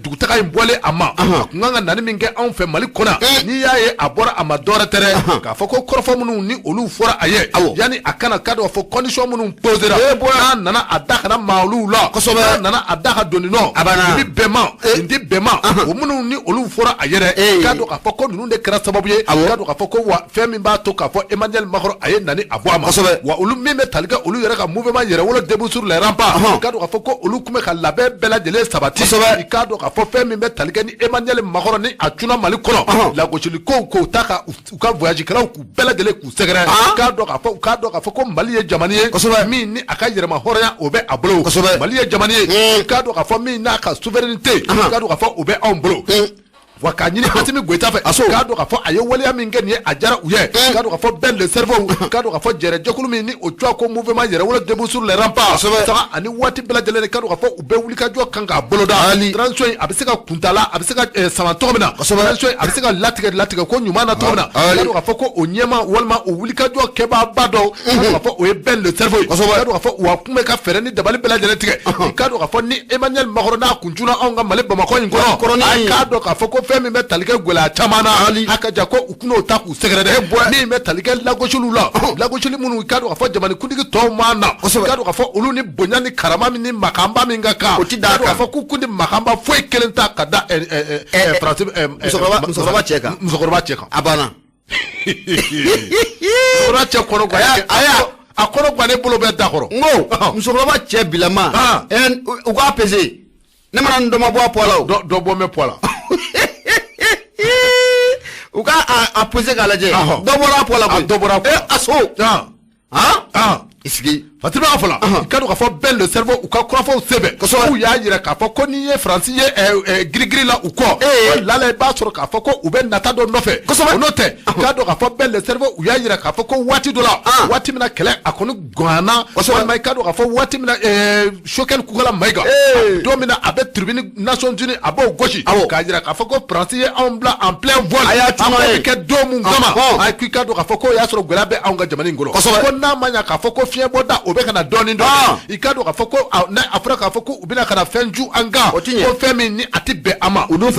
dugutaga in bɔlen a ma kun kan ka nani min kɛ anw fɛ Mali kɔnɔ n'i y'a ye a bɔra a ma dɔwɛrɛ tɛ dɛ k'a fɔ ko kɔrɔfɔ minnu ni olu fɔra a ye yanni a kana k'a dɔn fɔ condition minnu posera n'a nana a da kana maa olu la n'a nana a da ka doni nɔ nin bɛn ma nin tɛ bɛn ma o minnu ni olu fɔra a ye dɛ k'a dɔn k'a fɔ ko ninnu de kɛra sababu ye k'a dɔn k'a fɔ ko wa fɛn min b'a to k'a fɔ Emmanuel Macron a ye nani a bɔ a ma wa olu min bɛ tali kɛ olu yɛrɛ ka mouvement yɛrɛwolo debout sur les remparts k'a dɔn k'a fɔ ko olu tun bɛ ka labɛn bɛɛ lajɛlen sabati i k'a dɔn k'a fɔ fɛn min bɛ tali kɛ ni Emmanuel Macron ni a cunna Mali kɔnɔ lagosili ko ta ka u ka voyage kɛlaw k'u bɛɛ lajɛlen k'u sɛgɛrɛ k'a dɔn k'a fɔ ko Mali ye jamana ye min ni a ka yɛrɛma hɔrɔnya o bɛ a bolo Mali ye jamana ye k'a dɔn k'a fɔ min n'a ka souveraineté k'a dɔn k'a fɔ o bɛ anw bolo wa k'a ɲini Assimi Goïta fɛ k'a dɔn k'a fɔ a ye waleya min kɛ nin ye a diyara u ye k'a dɔn k'a fɔ bɛn le cerveau k'a dɔn k'a fɔ jɛrɛjɛkulu min ni o cogoya ko mouvement yɛrɛwolo debout sur les remparts saga ani waati bɛɛ lajɛlen k'a dɔn k'a fɔ u bɛɛ wulikajɔ kan k'a boloda transition in a bɛ se ka kuntala a bɛ se ka sama cogo min na transition in a bɛ se ka latigɛ ko ɲuman na cogo min na k'a dɔn k'a fɔ ko o ɲɛma walima o wulikajɔ kɛbaaba dɔ k'a dɔn k'a fɔ o ye bɛn le cerveau ye k'a dɔn k'a fɔ wa kun bɛ ka fɛɛrɛ ni dabali bɛɛ lajɛlen tigɛ k'a dɔn k'a fɔ ni Emmanuel Macron n'a kun cunna anw ka Mali Bamakɔ in kɔnɔ k'a dɔn k'a fɔ ko fɛn min bɛ tali kɛ gɛlɛya caman na a ka jan ko u kun'o ta k'u sɛgɛrɛ dɛ min bɛ tali kɛ lagosiliw la lagosili minnu k'a dɔn k'a fɔ jamanikuntigi tɔw ma na k'a dɔn k'a fɔ olu ni bonya ni karama min ni makanba min ka kan k'a dɔn k'a fɔ k'u kun ni makanba foyi kelen ta ka da musokɔrɔba cɛ kan a banna musokɔrɔba cɛ kɔnɔ a kɔnɔ guwanen bolo bɛ da kɔrɔ n ko musokɔrɔba cɛ bilama u k'a pesé ne mana n dɔ ma bɔ a poids la o dɔ bɔ n bɛ poids la u ka a pesé k'a lajɛ dɔ bɔra a poids la koyi dɔ bɔra a poids a so i sigi Fatima a fɔla i ka dɔn k'a fɔ bɛn le cerveau u ka kurafɔw sɛbɛn k'u y'a yira k'a fɔ ko n'i ye Faransi ye girigiri la u kɔ lala i b'a sɔrɔ k'a fɔ ko u bɛ nata dɔ nɔfɛ o n'o tɛ k'a dɔn k'a fɔ bɛn le cerveau u y'a yira k'a fɔ ko waati dɔ la waati min na kɛlɛ a kɔni gɔnna walima i ka dɔn k'a fɔ waati min na Choguel Kukala Mayiga don min na a bɛ tribune Nations Unies a b'o gosi k'a yira k'a fɔ ko Faransi ye anw bila en plein vol a bɛ kɛ don min kama k'i ka dɔn k'a fɔ ko o y'a sɔrɔ gɛlɛya bɛ anw ka jamana in kɔnɔ ko n'a ma ɲɛ k'a fɔ ko fiɲɛ bɔda o bɛ ka na dɔɔni i ka dɔn k'a fɔ ko a fɔra k'a fɔ ko u bɛna ka na fɛn ju an kan ko fɛn min ni a tɛ bɛn a ma olu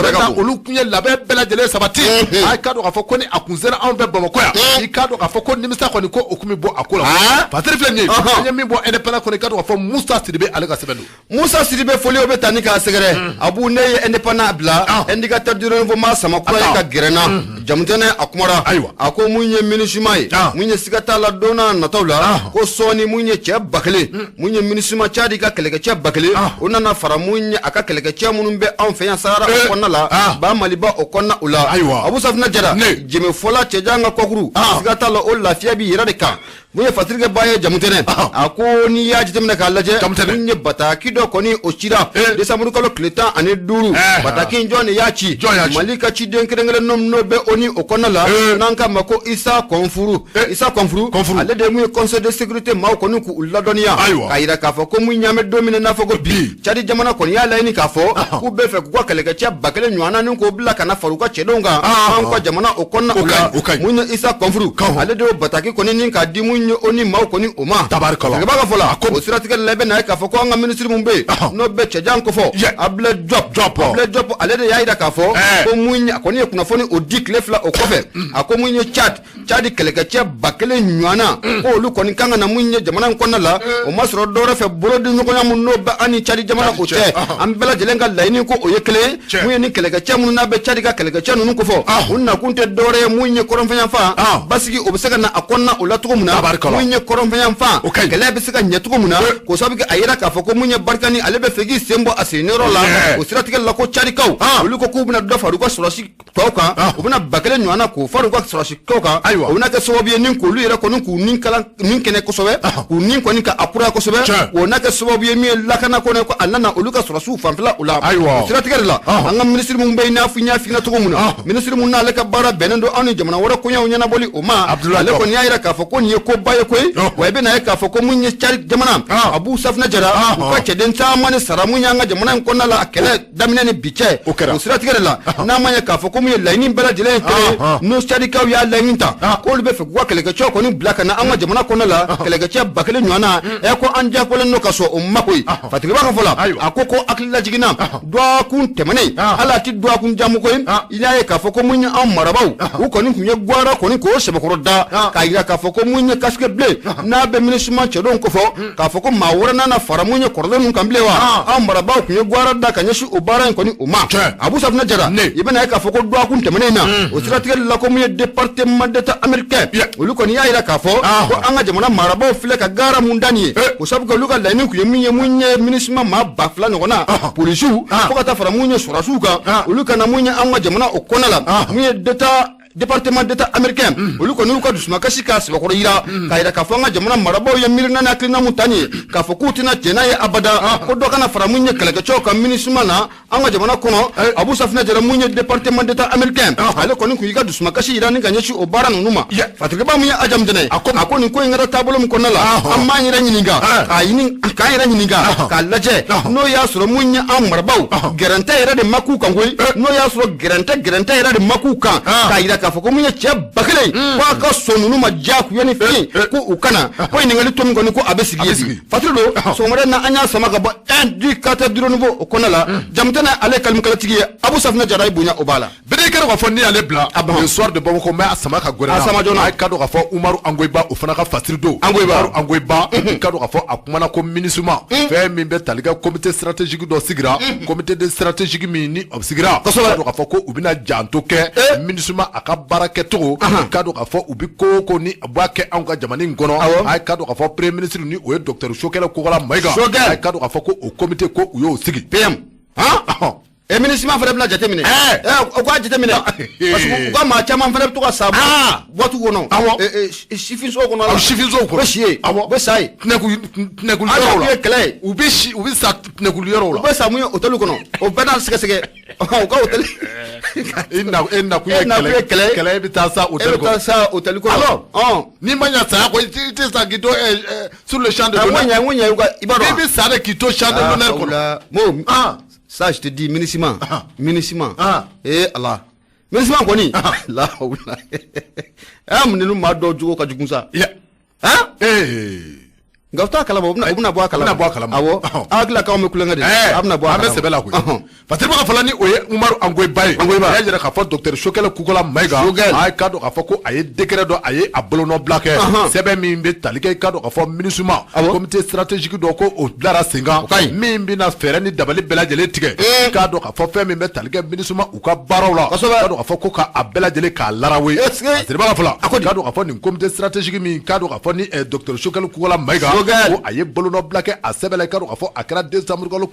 kun ye labɛn bɛɛ lajɛlen sabati i ka dɔn k'a fɔ ko ni a kun sera anw fɛ Bamakɔ yan i ka dɔn k'a fɔ ko nimisa kɔni ko o kun bɛ bɔ a ko la Patrik filɛ nin ye an ye min bɔ indépendant kɔni i ka dɔn k'a fɔ Musa Sidibe ale ka sɛbɛn don Musa Sidibe foliw bɛ ta ni k'a sɛgɛrɛ abu ne ye indépendant bila indicateur du renouvellement sama kura ye ka gɛrɛ n na jamutɛnɛ a kumara a ko mun ye MINUSMA ye mun ye siga t'a la don n'a nataw la ko sɔɔni mun ye cɛ 1000 mun ye MINUSMA Tchadi ka kɛlɛkɛcɛ 1000 o nana fara mun ye a ka kɛlɛkɛcɛ minnu bɛ anw fɛ yan Sahara o kɔnɔna la ba Maliba o kɔnɔna o la Abu Safina Jara jɛmɛ fɔla cɛjan ka kɔkuru siga t'a la o lafiya b'i yɛrɛ de kan mun ye Fatirikɛ ba ye jamutɛnɛ a ko n'i y'a jateminɛ k'a lajɛ mun ye bataki dɔ kɔni o cira décembre kalo tile 15 bataki in jɔn de y'a ci Mali ka ciden kɛrɛnkɛrɛnnenw n'o bɛ o ni o kɔnɔna la n'an k'a ma ko Isa Kɔnfuru ale de mun ye conseil de sécurité maaw kɔni k'u ladɔnniya k'a yira k'a fɔ ko mun ɲamɛ don min n'a fɔ ko bi Tchadi jamana kɔni y'a laɲini k'a fɔ k'u bɛ fɛ k'u ka kɛlɛkɛcɛ 1000 ɲɔgɔnna ni k'o bila ka na fara u ka cɛdenw kan an ka jamana o kɔnɔna o la mun ye Isa Kɔnfuru ale de y'o bataki kɔni ni k'a di mun ye o ni maaw kɔni o ma tabarikala nka b'a ka fɔ la o siratigɛ la i bɛ na ye k'a fɔ ko an ka ministre mun bɛ yen n'o bɛ cɛjan kofɔ Ablaye Diop ale de y'a yira k'a fɔ ko mun a kɔni ye kunnafoni o di tile 2 o kɔfɛ a ko mun ye Tchad kɛlɛkɛcɛ 1000 ɲɔgɔnna ko olu kɔni kan ka na mun ye jamana in kɔnɔna la o ma sɔrɔ dɔwɛrɛ fɛ bolodi ɲɔgɔnya mun n'o bɛ an ni Tchad jamana o cɛ an bɛɛ lajɛlen ka laɲini ko o ye kelen mun ye ni kɛlɛkɛcɛ minnu n'a bɛ Tchad ka kɛlɛkɛcɛ ninnu kofɔ u nakun tɛ dɔwɛrɛ ye mun ye kɔrɔnfɛnyanfan basigi o bɛ se ka na a kɔnɔna o la cogo min na mun ye kɔrɔnfɛnyanfan kɛlɛ bɛ se ka ɲɛ cogo min na k'o sababu kɛ a yira k'a fɔ ko mun ye Barikani ale bɛ fɛ k'i sen bɔ a senyɔrɔ la o siratigɛ la ko Tchadikaw olu ko k'u bɛna dɔ fara u ka sɔrɔsi tɔw kan u bɛna 1000 ɲɔgɔnna k'o fara u ka sɔrɔsi tɔw kan o bɛna kɛ sababu ye ni k'olu yɛrɛ kɔni k'u nin kalan nin kɛnɛ kosɛbɛ k'u nin kɔni ka akura kosɛbɛ o n'a kɛ sababu ye min ye lakana kɔnɔ ko a nana olu ka sɔrɔsiw fanfɛla o la o siratigɛ de la an ka ministre mun bɛ yen n'a fɔ n y'a f'i ɲɛna cogo min na ministre mun n'ale ka baara bɛnnen don anw ni jamana wɛrɛ koɲɛw ɲɛnabɔli o ma ale kɔni y'a yira k'a fɔ ko nin ye ko baye koy wa bena ka fo ko munye char jamana abu safna jara ko ceden ta mane saramu nyanga jamana ko na la kele damine ni biche o sira tigere la na manya ka fo ko munye laini bala jile kele no chari ka ya laini ta ko be fe ko kele ke choko ni black na anga jamana ko na la kele ke cha bakele nyana e ko anja ko len no kaso umma koy fatiga ba ko fola akoko akilla jigina do kun temane ala ti do kun jamu koy ila e ka fo ko munye am marabaw u ko ni kunye gwara ko ni ko se ko da ka ira ka fo ko munye kaske ble na be minisma chedon ko fo ka fo ko mawura na fara munye kordo nun kamblewa am marabaw kunye gwara da kanya shi ubara ko ni umma abu safna jara ibana ka fo ko do kun temane na o strategie la ko munye département d'état américain ulu ko ni ya ira ka fo ko anga jamana marabaw file ka gara mundani ko sabu ko luka laini ku munye minisma ma bafla ngona polisu ko ka ta fara munye surasuka ulu kana munye anga jamana o konala munye département d'état américain olu ko nuko dusuma kashika se ko ira kaira ka fanga jamana marabo ya mirna na klina mutani ka fokutina tena ya abada ko do kana fara munye kala choka minisma na anga jamana kono abu safna jara munye département d'état américain ale ko nuko yiga dusuma kashi ira ni ganyeshi obara numa fatika ba munye ajam jene ako ni ko ngara tabolo mu konala amma nyira nyininga ka ira nyininga ka laje no ya suro munye am marabo garante ira de makuka ngoi no ya suro garante ira de makuka ka ira ka foko munye che bakale kwa ka sonunu ma jaku yani fi ko ukana ko ni ngali to ngoni ko abesigi fatiro so mare na anya sama ga ba du kata diro nouveau okonala jamtana ale kalm kala tigi abu safna jaray bunya obala bede kero ga fonni ale bla le soir de bon ko ma sama ka gore na ay kado ga fo umaru angoyba o fana ka fatirdo angoyba kado ga fo akumana ko minisuma fe mi be taliga comité stratégique do sigira comité de stratégique mi ni obsigira kado ga fo ko ubina janto ke minisuma aka baraketo kado ka fo ubi ko ni abake anga jamani ngono ay kado ka fo premier ministre ni o docteur Shokela Kogola Maiga ay kado ka fo ko o comité ko uyo sigi PM e ministre ma fere bla jatemine o ko jatemine parce que ko ma chama fere to ka sabu watu wono shifin so ko no shifin so ko shiye bo sai tnekul yoro la ubi sa tnekul yoro la bo sa mu hôtel ko no o benal sege o ko hôtel inna ku kele bita sa hôtel ko alors ni manya sa ko ti sa gido sur le champ de l'honneur munya ibaro bibi sa de kito champ de l'honneur ko mo ça je te dis minissement eh Allah minissement ko ni la hawla amnenu ma do jugo ka jugunsa ngafta kala obna bo kala awo agla ka me kulenga de abna bo kala sebela ko fatima ka falani oye umaru angoy bay ya jere ka fo docteur Shokela Kogola Maiga ay kado ka fo ko ay décret do ay abolono black sebe mi mbe talike kado ka fo minisuma comité stratégique do ko o blara senga mi mbi na fere ni dabali bela jele tige kado ka fo fe mi mbe talike minisuma u ka barawla kado ka fo ko ka abela jele ka larawe fatima ka fala kado ka fo ni comité stratégique mi kado ka fo ni docteur Shokela Kogola Maiga o aye bolono black a sebele kado ka fo akra décembre galo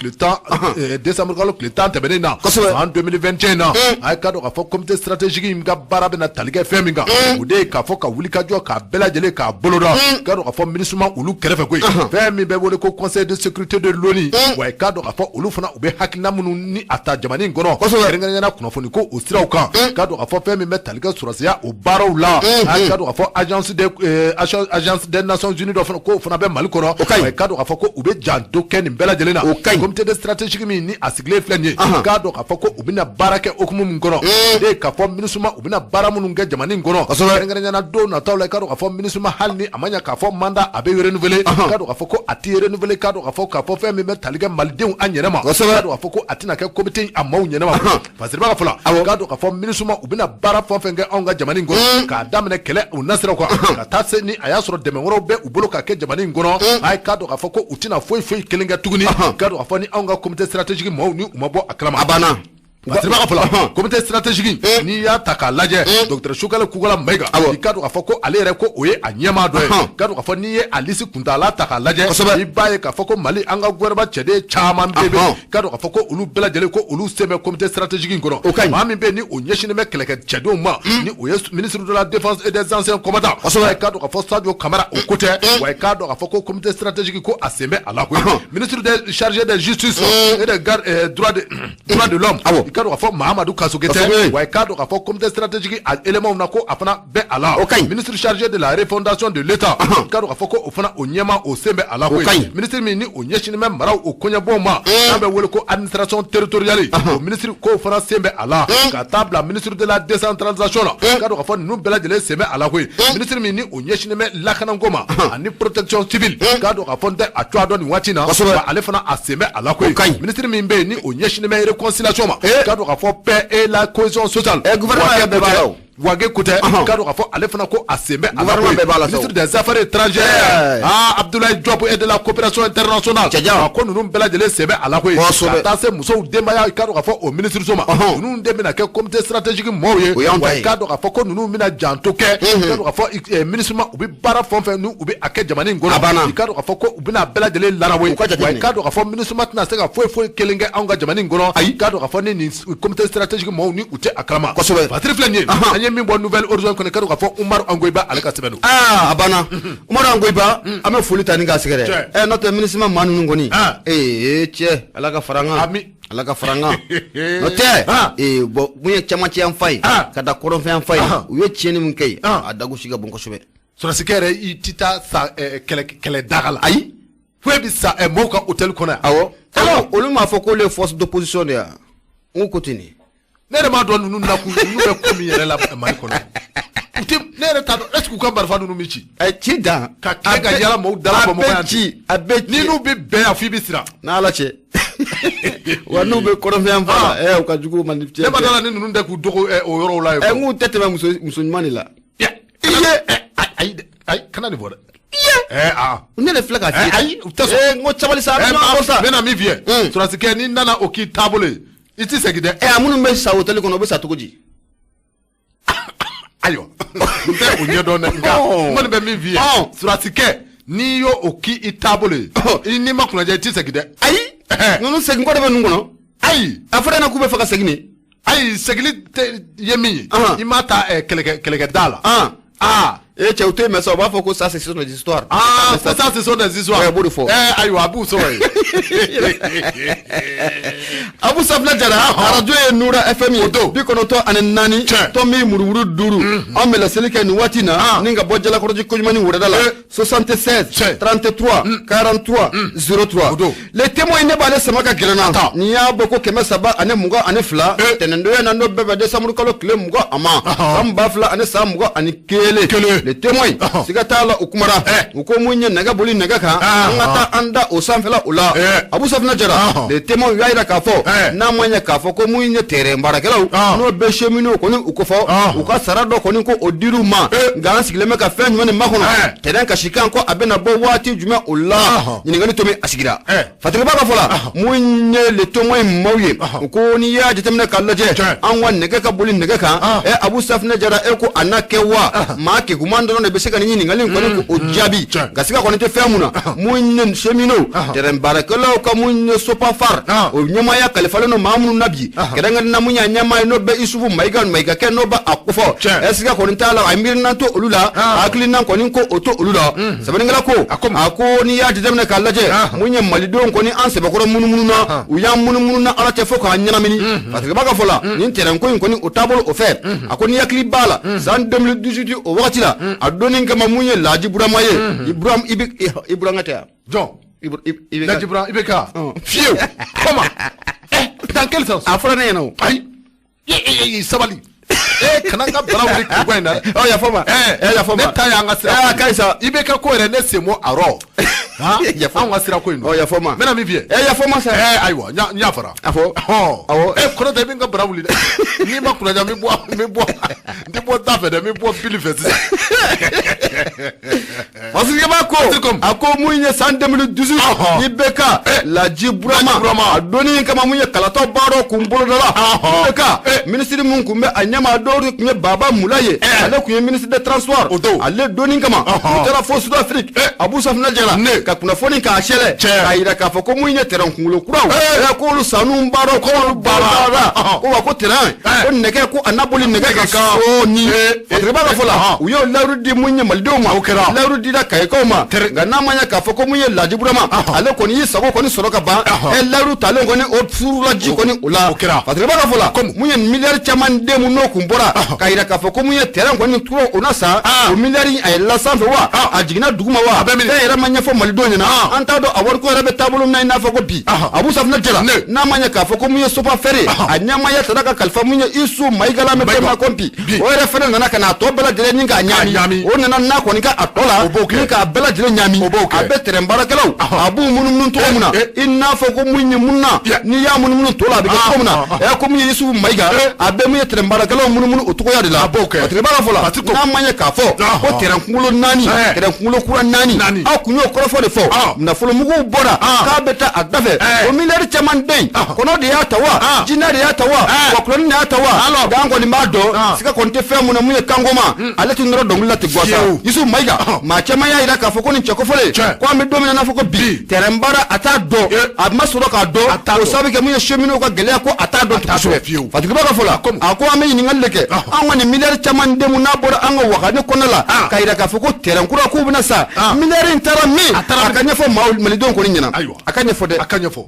le temps tebenina en 2021 na ay kado ka fo comité stratégique imga barabe na taliga feminga ude ka fo ka wuli ka jo ka bela jele ka boloda kado ka fo ministre ulu kerefe koy femi be wole ko conseil de sécurité de l'ONU way kado ka fo ulu fana ube hakina munu ni ata jamani ngono ngana na kuno foni ko osira ukan kado ka fo femi me taliga surasiya o baraw la ay kado ka fo agence des nations unies do fana ko fana be mal kono way kado ka fo ko ube janto ken bela jele na comité de stratégique mi ni asigle flanye kado ka fo ko ubina barake okumu ngono de ka fo minisuma ubina baramu nge jamani ngono ngana na do na tawla kado ka fo minisuma halni amanya ka fo manda abe renouveler kado ka fo ko ati renouveler kado ka fo fe mi metaliga maldeun anyerema kado ka fo ko atina ke comité amaw nyenema fasirba ka fola kado ka fo minisuma ubina bara fo fenge onga jamani ngono ka damne kele unasira ko ka tase ni ayasoro deme woro be ubolo ka ke jamani ngono ay kado ka fo ko utina foi kelenga tuguni kado ka fo ni onga comité stratégique mo ni umabo aklama abana Fatima ka fala comité stratégique ni ya taka laje docteur Shokela Kogola Maiga ikado ka fo ko ale re ko oye anyama do kado ka fo ni ye alisi kuntala taka laje ibaye ka fo ko mali anga gwerba chede chama bebe kado ka fo ko ulu bela jele ko ulu seme comité stratégique ngoro mami be ni onyeshine me keleke chedo ma ni oye ministre de la défense et des anciens combattants kado ka fo Sadio Camara au côté ouais kado ka fo ko comité stratégique ko aseme ala ko ministre chargé de justice et de garde droit de l'homme ka do fo Mahamadou Kasogete wa ka do fo comité stratégique à élément na ko afana be ala ministre chargé de la refondation de l'état ka do fo ko ofana onyema o sembe ala ko ministre mi ni onyeshini me mara o konya boma ambe wole ko administration territoriale o ministre ko ofana sembe ala ka table ministre de la décentralisation ka do fo nu bela de sembe ala ko ministre mi ni onyeshini me lakana ngoma ani protection civile ka do fo nte atwa do ni watina ba ale fana asembe ala ko ministre mi be ni onyeshini me réconciliation ma ka do fo paix et la cohésion sociale gouvernement wage kote kado ka fo ale fana ko asembe ministre des affaires étrangères Abdoulaye Diop et de la coopération internationale ko nunu bela de sembe ala ko ta se muso demaya kado ka fo au ministre soma nunu de bena ke comité stratégique moye kado ka fo ko nunu mina janto ke kado ka fo ministre ma ubi bara fon fe nu ubi ake jamani ngoro kado ka fo ko ubi na bela de larawe kado ka fo ministre ma na se ka fo kelenge anga jamani ngoro kado ka fo ni comité stratégique mo ni ute akrama Patrick Flenier min bon nouvelle horizon ko ne kado ka fo Umar Angoiba alaka sebenu abana Umar Angoiba ame foli tani ga sigere notre ministre manu ngoni che alaka faranga alaka faranga note bo muye chamachi am fay kada koron fe am fay uye cheni mun kay adagu shiga bon ko sobe so sikere itita sa kele dagala ay fwe bi sa moka hotel kona awo alors oluma fo ko les forces d'opposition ya on continue nere ma don nunu na ku nunu be komi yere la mari kono uti nere ta est-ce que kan barfa nunu michi ci da ka ga yala mo dala bo mo yanti abeti ni nu bi be afi bi sira na la che wa nu be kono fe amfa o ka jugo man ne ba dala ni nunu de ku dogo o yoro la ngu tete ma muso nyumani la ay kana ni voda ne le flaka ay ngo chabali sa no sa bena mi vie so la sike ni nana oki tabule iti segide amunu me sa hotel kono be sa togoji ayo nte onye do na nga mo be mi vie suratike ni yo oki itabole ni makuna je iti segide nunu segin ko de be nungono afere na kube faka segini segili yemi imata keleke dala tu es mais ça va faut que ça c'est sur des histoires ça c'est sur des histoires ayo abu so Abu Safna Jara radio e Noura FM bi kono to anani to mi mururu duru on me la selika ni watina ninga bojala ko ji kujmani wurada 76 33 43 03 les témoins ne bale samaka girana ni ya boko keme saba ane mugo ane fla tenendo ya nando bebe de samuru kalo kle mugo ama am bafla ane sam mugo ane kele les témoins sigatala ukumara uko munye naga boli naga ka ngata anda osanfela ula Abu Safna Jara les témoins yaira ka fo na mwanya ka fo ko munye tere mbarakela no be chemino ko ni ukofo uka sarado ko ni ko odiru ma gan sigileme ka fen mane makono teden ka shikan ko abena bo wati juma ula ni ngani to me asigira fatima baka fola munye les témoins mawye ko ni ya jetemna kallaje an wanne ka boli nega ka Abu Safna Jara ko anakewa ma ke kumando no be sega ni ngali ko ni ko ojabi gasika ko ni te femuna munye chemino tere mbarakela ko munye sopa far o nyoma ya kalifalo no mamu nabi kedanga na munya nyama no be isufu maiga maiga ke no ba akufo esika ko ntala amir nan to olula akli nan ko ni ko oto olula sabani ngala ko ako ni ya jemna kallaje munya malido ko ni anse bakoro munumunu na uya munumunu na ala te foko anyana mini parce baka fola ni tere ko ni otabolo ofer ako ni akli bala san 2018 o wakati la adoni ngama munya laji buramaye Ibrahim ngata John Ibrahim Ibeka fieu comment dans quel sens afrane no ay sabali kananga brawli ko ina ya foma ya foma neta ya ngasira kaisa Ibeka ko ere ne semo aro ya foma ngasira ko ino ya foma mena mi vie ya foma sa aywa nya fara afo awo kono de binga brawli ni makuna ja mi bo ndipo tafe de mi bo pili fesi Osike bako ako munye 2018 Ibeka la jibrama adoni kama munye kalato baro kumbolo dala Ibeka ministre mun kumbe anyama do dɔw kun ye Baba Moulaye ale kun ye ministre des transports ale doni kama u taara fo Sud Afrique Abu Safina Jara ka kunnafoni k'a sɛlɛ k'a yira k'a fɔ ko mun ye terrain kunkolo kuraw ko olu sanu baaraw ko olu baara ko wa ko terrain ko nɛgɛ ko a n'a boli nɛgɛ ka so ni Fatriba ka fɔ la u y'o lawuri di mun ye malidenw ma lawuri dira kayikaw ma nka n'a ma ɲɛ k'a fɔ ko mun ye Laji Burama ale kɔni y'i sago kɔni sɔrɔ ka ban lawuri talen kɔni o furula ji kɔni o la Fatriba ka fɔ la mun ye miliyari caman den mun n'o kun bɔra k'a yira k'a fɔ ko mun ye terrain kɔni turu o na sa o miliyari a yɛlɛla sanfɛ wa a jiginna duguma wa fɛn yɛrɛ ma ɲɛfɔ malidenw ɲɛna an t'a dɔn a wariko yɛrɛ bɛ taabolo min na i n'a fɔ ko bi Abu Safina Jara n'a ma ɲɛ k'a fɔ ko mun ye sopa fɛre a ɲɛmaya tara ka kalifa mun ye Isu Maigala mɛ bɛɛ ma kɔnpi o yɛrɛ fɛnɛ nana ka n'a tɔ bɛɛ lajɛlen ni k'a ɲaami o nana n'a kɔni ka a tɔ la ni k'a bɛɛ lajɛlen ɲaami a bɛ terrain baarakɛlaw a b'u munumunu cogo min na i n'a fɔ ko mun ye mun na n'i y'a munumunu tɔ la a bɛ kɛ cogo min na ko mun ye Isu Maiga a bɛ mun ye terrain baarakɛlaw munumunu o cogoya de la Fatriba ka fɔ la n'a ma ɲɛ k'a fɔ ko terrain kunkolo 4 terrain kunkolo kura 4 aw kun y'o kɔrɔfɔ de fɔ nafolomuguw bɔra k'a bɛ taa a dafɛ o miliyari caman den kɔnɔ de y'a ta wa jinɛ de y'a ta wa wakulɔni de y'a ta wa dan kɔni b'a dɔn siga kɔni tɛ fɛn mun na mun ye kankoma ale tɛ nɔrɔ dɔnkili la ten guwasa Isu Maiga maa caman y'a yira k'a fɔ ko nin cɛ kɔfɔlen ko an bɛ don min na n'a fɔ ko bi terrain baara a t'a dɔn a ma sɔrɔ k'a dɔn o sababu kɛ mun ye cheminot ka gɛlɛya ko a t'a dɔn tugun Fatriba ka fɔ la a ko an bɛ ɲininkali de kɛ an kɔni miliyari caman den mun n'a bɔra an ka wagani kɔnɔ la k'a yira k'a fɔ ko terrain kura k'u bɛna sa miliyari in taara min a ka ɲɛfɔ malidenw kɔni ɲɛna a ka ɲɛfɔ dɛ a ka ɲɛfɔ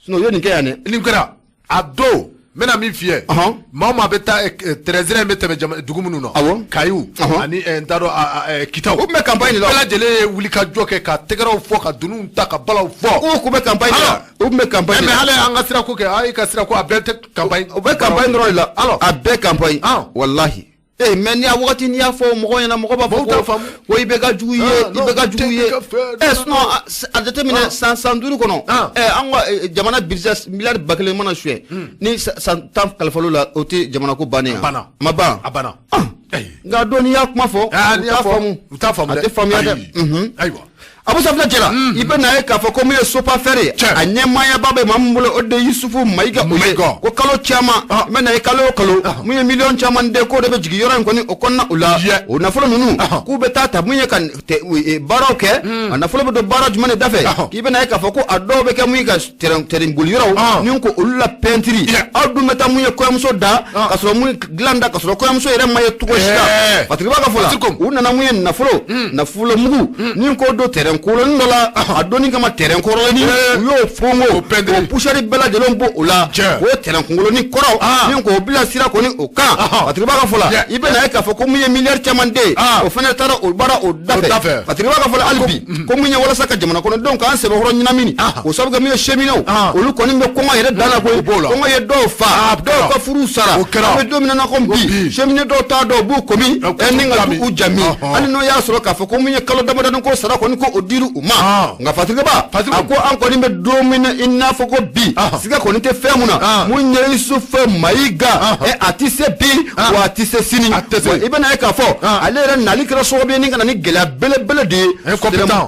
sinon o ye nin kɛ yan dɛ nin kɛra a don n bɛna min f'i ye maa o maa bɛ taa trésorier bɛ tɛmɛ dugu minnu na Kayo ani n t'a dɔn Kitaw u tun bɛ campagne de la bɛɛ lajɛlen ye wulikajɔ kɛ ka tɛgɛrɛw fɔ ka dununw ta ka balaw fɔ u tun bɛ campagne de la u tun bɛ campagne de la mais hali an ka sirako kɛ a y'i ka sirako a bɛɛ tɛ campagne u bɛ campagne dɔrɔn de la a bɛɛ campagne walahi mais ni a wagati n'i y'a fɔ mɔgɔ ɲɛna mɔgɔ b'a fɔ ko i bɛ ka jugu ye i bɛ ka jugu ye sinon a jateminɛ san 5 kɔnɔ an ka jamana budget miliyari 1000 mana suyɛ ni san 10 kalifal'o la o tɛ jamana ko bannen ye ma ban a banna nka don n'i y'a kuma fɔ u t'a faamu a tɛ faamuya dɛ ayiwa Abu Safina Jara i bɛ na ye k'a fɔ ko mun ye sopa fɛre a ɲɛmaayaba bɛ maa min bolo o de ye Isufu Maiga o ye ko kalo caman n bɛ na ye kalo o kalo mun ye miliyɔn caman den k'o de bɛ jigin yɔrɔ in kɔni o kɔnɔna o la o nafolo ninnu k'u bɛ taa mun ye ka baaraw kɛ a nafolo bɛ don baara jumɛn de da fɛ k'i bɛ na ye k'a fɔ ko a dɔw bɛ kɛ mun ye ka terrain boli yɔrɔw ni ko olu la pɛntiri aw dun bɛ taa mun ye kɔɲɔmuso da ka sɔrɔ mun dilan da ka sɔrɔ kɔɲɔmuso yɛrɛ ma ye cogo si la Fatriba ka fɔ la u nana mun ye nafolo mugu ni ko do terrain koloni dɔ la a doni kama terrain kɔrɔlani u y'o fongo o pusɛri bɛɛ lajɛlen bɔ o la o terrain kunkoloni kɔrɔ ni k'o bila sira kɔni o kan Fatriba ka fɔ la i bɛ na ye k'a fɔ ko mun ye miliyari caman den o fana taara o baara o dafɛ Fatriba ka fɔ la hali bi ko mun ye walasa ka jamana kɔnɔdenw k'an sɛbɛkɔrɔ ɲɛnamini o sababu kɛ mun ye cheminot olu kɔni bɛ kɔngɔ yɛrɛ dan na koyi kɔngɔ ye dɔw fa dɔw ka furu sara an bɛ don min na ko bi cheminot dɔw t'a dɔn u b'u komi ni ka u jami hali n'o y'a sɔrɔ k'a fɔ ko mun ye kalo damadɔni ko sara kɔni ko o diru u ma nka Fatriba a ko an kɔni bɛ don min na i n'a fɔ ko bi siga kɔni tɛ fɛn mun na mun ye Isufu Maiga a tɛ se bi wa a tɛ se sini i bɛ na ye k'a fɔ ale yɛrɛ nali kɛra sababu ye ni ka na ni gɛlɛya belebele de ye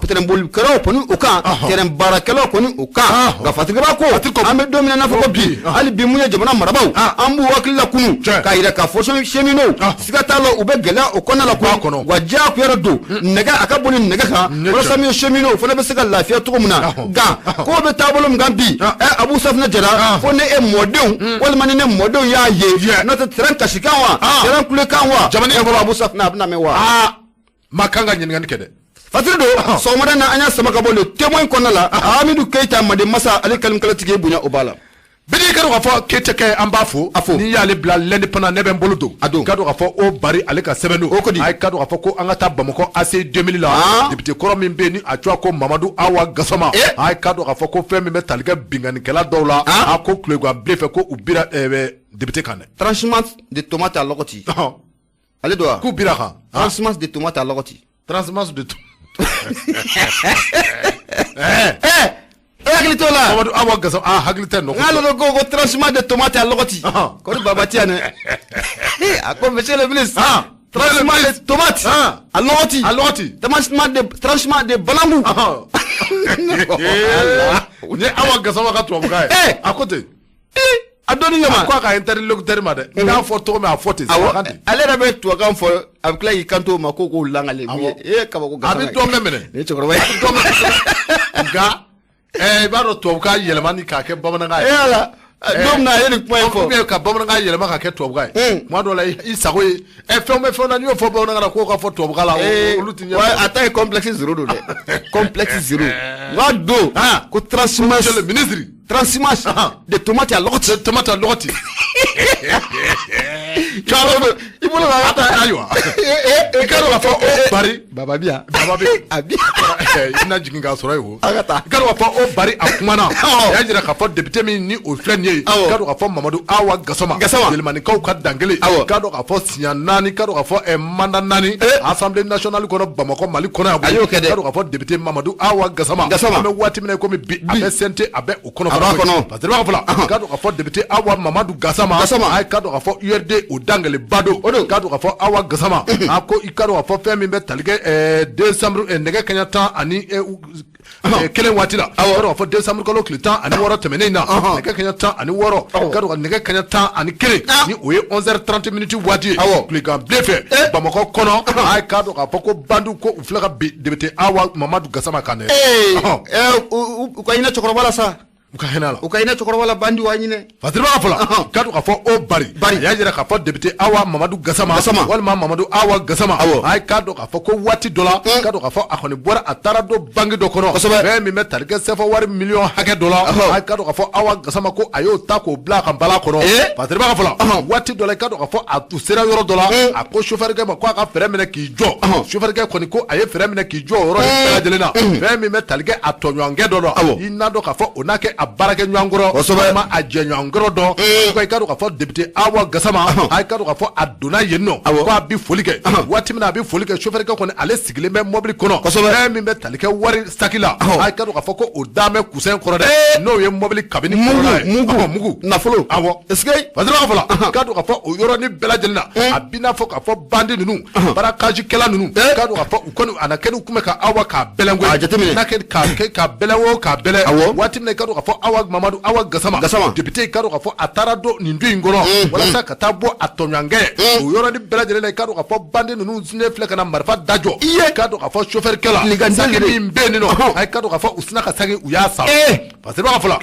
terrain bolikɛlaw kɔni o kan terrain baarakɛlaw kɔni o kan nka Fatriba ko an bɛ don min na i n'a fɔ ko bi hali bi mun ye jamana marabaaw an b'u hakili la kunu k'a yira k'a fɔ cheminot siga t'a la u bɛ gɛlɛya o kɔnɔna la koyi wa diyagoya don nɛgɛ a ka bɔ ni nɛgɛ kan walasa min ye cheminot o fana bɛ se ka lafiya cogo min na nka k'o bɛ taabolo min kan bi Abu Safina Jara fo ne e mɔdenw walima ni ne mɔdenw y'a ye n'o tɛ terrain kasikan wa terrain kulekan wa jamana in kɔrɔ Abu Safina a bɛna mɛn wa ma kan ka ɲininkali kɛ dɛ Fatiri don sɔgɔmada na an y'a sama ka bɔ le témoin kɔnɔna la Hamidu Keita Mande Masa ale kalimkalatigi bonya o b'a la bidi ka dɔn k'a fɔ Keita kɛ an b'a fo n'i y'ale bila l'indépendant ne bɛ n bolo don ka dɔn k'a fɔ o bari ale ka sɛbɛn don a ka dɔn k'a fɔ ko an ka taa Bamakɔ AC 2000 la député kɔrɔ min bɛ yen ni a tɔgɔ ko Mamadu Awa Gasama a ka dɔn k'a fɔ ko fɛn min bɛ tali kɛ bingannikɛla dɔw la a ko kulekan bilen fɛ ko u bira député kan dɛ transhumance de tomate à lɔgɔti ale don wa k'u bira kan transhumance de tomate à lɔgɔti transhumance de hakili t'o la Mamadu Awa Gasama hakili tɛ nɔ n k'a ko transhumance de tomate à lɔgɔti kɔni baba ti yan dɛ a ko monsieur le ministre transhumance de tomate à lɔgɔti transhumance de balangu ni Awa Gasama ka tubabukan ye a ko ten a dɔnni kama ko ka interlocuteur ma dɛ n'a fɔ tɔgɔ min a fɔ ten ale yɛrɛ bɛ tubabukan fɔ a bɛ tila k'i kanto ma ko k'o langale kabako a bɛ dɔn minɛ ni cɛkɔrɔba ye nka i b'a dɔn tubabukan yɛlɛmani k'a kɛ bamanankan ye don na a ye nin kuma in fɔ ka bamanankan yɛlɛma ka kɛ tubabukan ye tuma dɔw la i sago ye fɛn bɛ fɛn na n'i y'o fɔ bamanankan na k'o ka fɔ tubabukan la olu ti ɲɛ a ta ye complexe zéro don dɛ complexe zéro nka don ko transhumance le ministre transhumance de tomate à lɔgɔti tomate à lɔgɔti i bolo la a ta ayiwa i ka dɔn k'a fɔ o bari baba biya i na jigin k'a sɔrɔ yen o i ka dɔn k'a fɔ o bari a kumana a y'a jira k'a fɔ député min ni o filɛ nin ye i ka dɔn k'a fɔ Mamadu Awa Gasama Yɛlɛmanikaw ka dankele i ka dɔn k'a fɔ siɲɛ 4 i ka dɔn k'a fɔ mandat 4 Assemblée nationale kɔnɔ Bamakɔ Mali kɔnɔ yan i ka dɔn k'a fɔ député Mamadu Awa Gasama an bɛ waati min na komi bi a bɛ CNT a bɛ o kɔnɔ parce que b'a fɔ la i ka dɔn k'a fɔ député Awa Mamadu Gasama a ka dɔn k'a fɔ URD o dankele ba don i ka dɔn k'a fɔ Awa Gasama a ko i ka dɔn k'a fɔ fɛn min bɛ tali kɛ décembre nɛgɛ kaɲa 10 ani kelen waati la i ka dɔn k'a fɔ décembre kalo tile 16 tɛmɛnen na nɛgɛ kaɲa 10 ani 6 i ka dɔn ka nɛgɛ kaɲa 10 ani 1 ni o ye 11h30 minutes waati ye tilegan bilen fɛ Bamakɔ kɔnɔ a ka dɔn k'a fɔ ko bandu ko u filɛ ka bi député Awa Mamadu Gasama kan dɛ u ka hinɛ cɛkɔrɔba la sa u ka hinɛ la u ka hinɛ cɛkɔrɔba la bandi wa ɲinɛ parce que b'a fɔ la ka dɔn k'a fɔ o bari a y'a jira k'a fɔ député Awa Mamadu Gasama walima Mamadu Awa Gasama a ka dɔn k'a fɔ ko waati dɔ la ka dɔn k'a fɔ a kɔni bɔra a taara don banque dɔ kɔnɔ fɛn min bɛ tali kɛ CFA wari miliyɔn hakɛ dɔ la a ka dɔn k'a fɔ Awa Gasama ko a y'o ta k'o bila a ka nbala kɔnɔ parce que b'a fɔ la waati dɔ la i ka dɔn k'a fɔ a sera yɔrɔ dɔ la a ko chauffeur kɛ ma ko a ka fɛɛrɛ minɛ k'i jɔ chauffeur kɛ kɔni ko a ye fɛɛrɛ minɛ k'i jɔ o yɔrɔ bɛɛ lajɛlen na fɛn min bɛ tali kɛ a tɔɲɔgɔnkɛ dɔ la i n'a dɔn k'a fɔ o n'a kɛ a baarakɛɲɔgɔn walima a jɛɲɔgɔnkɔrɔ dɔ i ka dɔn k'a fɔ député Awa Gasama a ka dɔn k'a fɔ a donna yen nɔ ko a bi foli kɛ waati min na a bi foli kɛ chauffeur kɛ kɔni ale sigilen bɛ mobili kɔnɔ fɛn min bɛ tali kɛ wari saki la a ka dɔn k'a fɔ ko o da bɛ kusɛn kɔrɔ dɛ n'o ye mobili kabini mugu nafolo awɔ est-ce que parce que b'a fɔ la i ka dɔn k'a fɔ o yɔrɔnin bɛɛ lajɛlen na a bi n'a fɔ k'a fɔ bandi ninnu barakajikɛla ninnu i ka dɔn k'a fɔ u kɔni a na kɛ u kun bɛ ka Awa k'a bɛlɛn koyi n'a kɛ k'a bɛlɛn o k'a bɛlɛn waati min na i ka dɔn k'a fɔ Awa Mamadu Awa Gasama député i ka dɔn k'a fɔ a taara don nin du in kɔnɔ walasa ka taa bɔ a tɔɲɔgɔnkɛ o yɔrɔnin bɛɛ lajɛlen na i ka dɔn k'a fɔ bandi ninnu ne filɛ ka na marifa da jɔ i ka dɔn k'a fɔ chauffeur kɛ la saki min bɛ yen nɔ a ka dɔn k'a fɔ u sina ka saki u y'a sa parce que b'a fɔ la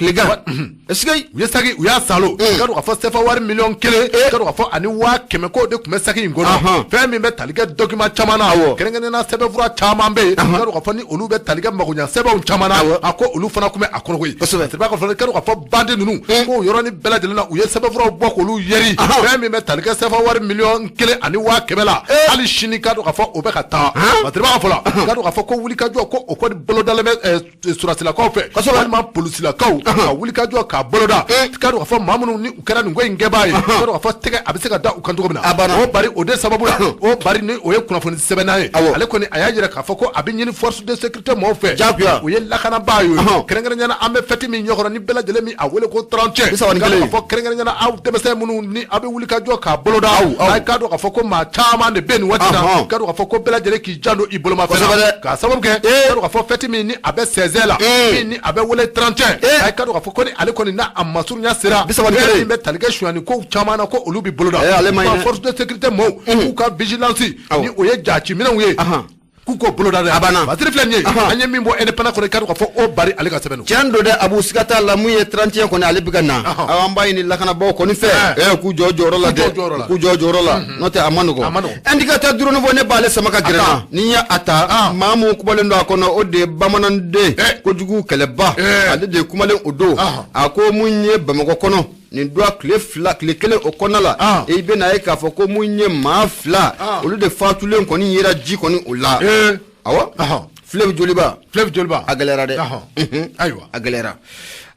est-ce que u ye saki u y'a salo i ka dɔn k'a fɔ CFA wari miliyɔn 1 i ka dɔn k'a fɔ ani 100 ko de tun bɛ saki in kɔnɔ fɛn min bɛ tali kɛ document caman na kɛrɛnkɛrɛnnen na sɛbɛnfura caman bɛ yen i ka dɔn k'a fɔ ni olu bɛ tali kɛ magoɲɛ sɛbɛnw caman na a ko olu fana tun bɛ a kɔnɔ koyi parce que b'a fɔ i ka dɔn k'a fɔ bandi ninnu ko yɔrɔnin bɛɛ lajɛlen na u ye sɛbɛnfuraw bɔ k'olu yɛri fɛn min bɛ tali kɛ CFA wari miliyɔn 1 ani 100 la hali sini ka dɔn k'a fɔ o bɛ ka taa parce que b'a fɔ la ka dɔn k'a fɔ ko wulikajɔ ko o kɔni bolodalen bɛ surasilakaw fɛ walima polisilakaw ka wulikajɔ k'a boloda ka dɔn k'a fɔ maa minnu ni u kɛra nin ko in kɛbaa ye ka dɔn k'a fɔ tɛgɛ a bɛ se ka da u kan cogo min na o bari o de sababu la o bari ni o ye kunnafoni sɛbɛnna ye ale kɔni a y'a jira k'a fɔ ko a bɛ ɲini force de sécurité mɔgɔw fɛ o ye lakanabaa ye kɛrɛnkɛrɛnnenya an bɛ fɛti min ɲɛkɔrɔ ni bɛɛ lajɛlen min a wele ko 30 k'a fɔ kɛrɛnkɛrɛnnenya aw denmisɛn minnu ni a bɛ wuli ka jɔ k'a boloda a ka dɔn k'a fɔ ko maa caman de bɛ nin waati la ka dɔn k'a fɔ ko bɛɛ lajɛlen k'i jan don i bolomafɛn na k'a sababu kɛ ka dɔn k'a fɔ fɛti min ni a bɛ 16 la min ni a bɛ wele 30 a ka dɔn k'a fɔ ko ni ale kɔni n'a a masurunya sera min bɛ tali kɛ sonyani kow caman na ko olu bɛ boloda force de sécurité mɔɔw k'u ka vigilance ni o ye jaaci minɛnw ye k'u ko boloda dɛ a banna batiri filɛ nin ye an ye min bɔ indépendant kɔnɔ i ka dɔn k'a fɔ o bari ale ka sɛbɛn don tiɲɛ don dɛ Abu siga t'a la mun ye 31 kɔni ale bɛ ka na an b'a ɲini lakanabagaw kɔni fɛ k'u jɔ jɔyɔrɔ la dɛ k'u jɔ jɔyɔrɔ la n'o tɛ a ma nɔgɔn indicateur duuru fɔ ne b'ale sama ka gɛrɛ na ni y'a ta maa mun kumalen don a kɔnɔ o de ye bamananden kojugu kɛlɛba ale de ye kumalen o don a ko mun ye Bamakɔ kɔnɔ nin doit tile 1 o kɔnɔna la i bɛ na ye k'a fɔ ko mun ye maa 2 olu de fatulen kɔni yera ji kɔni o la awɔ Fleuve Joliba a gɛlɛyara dɛ ayiwa a gɛlɛyara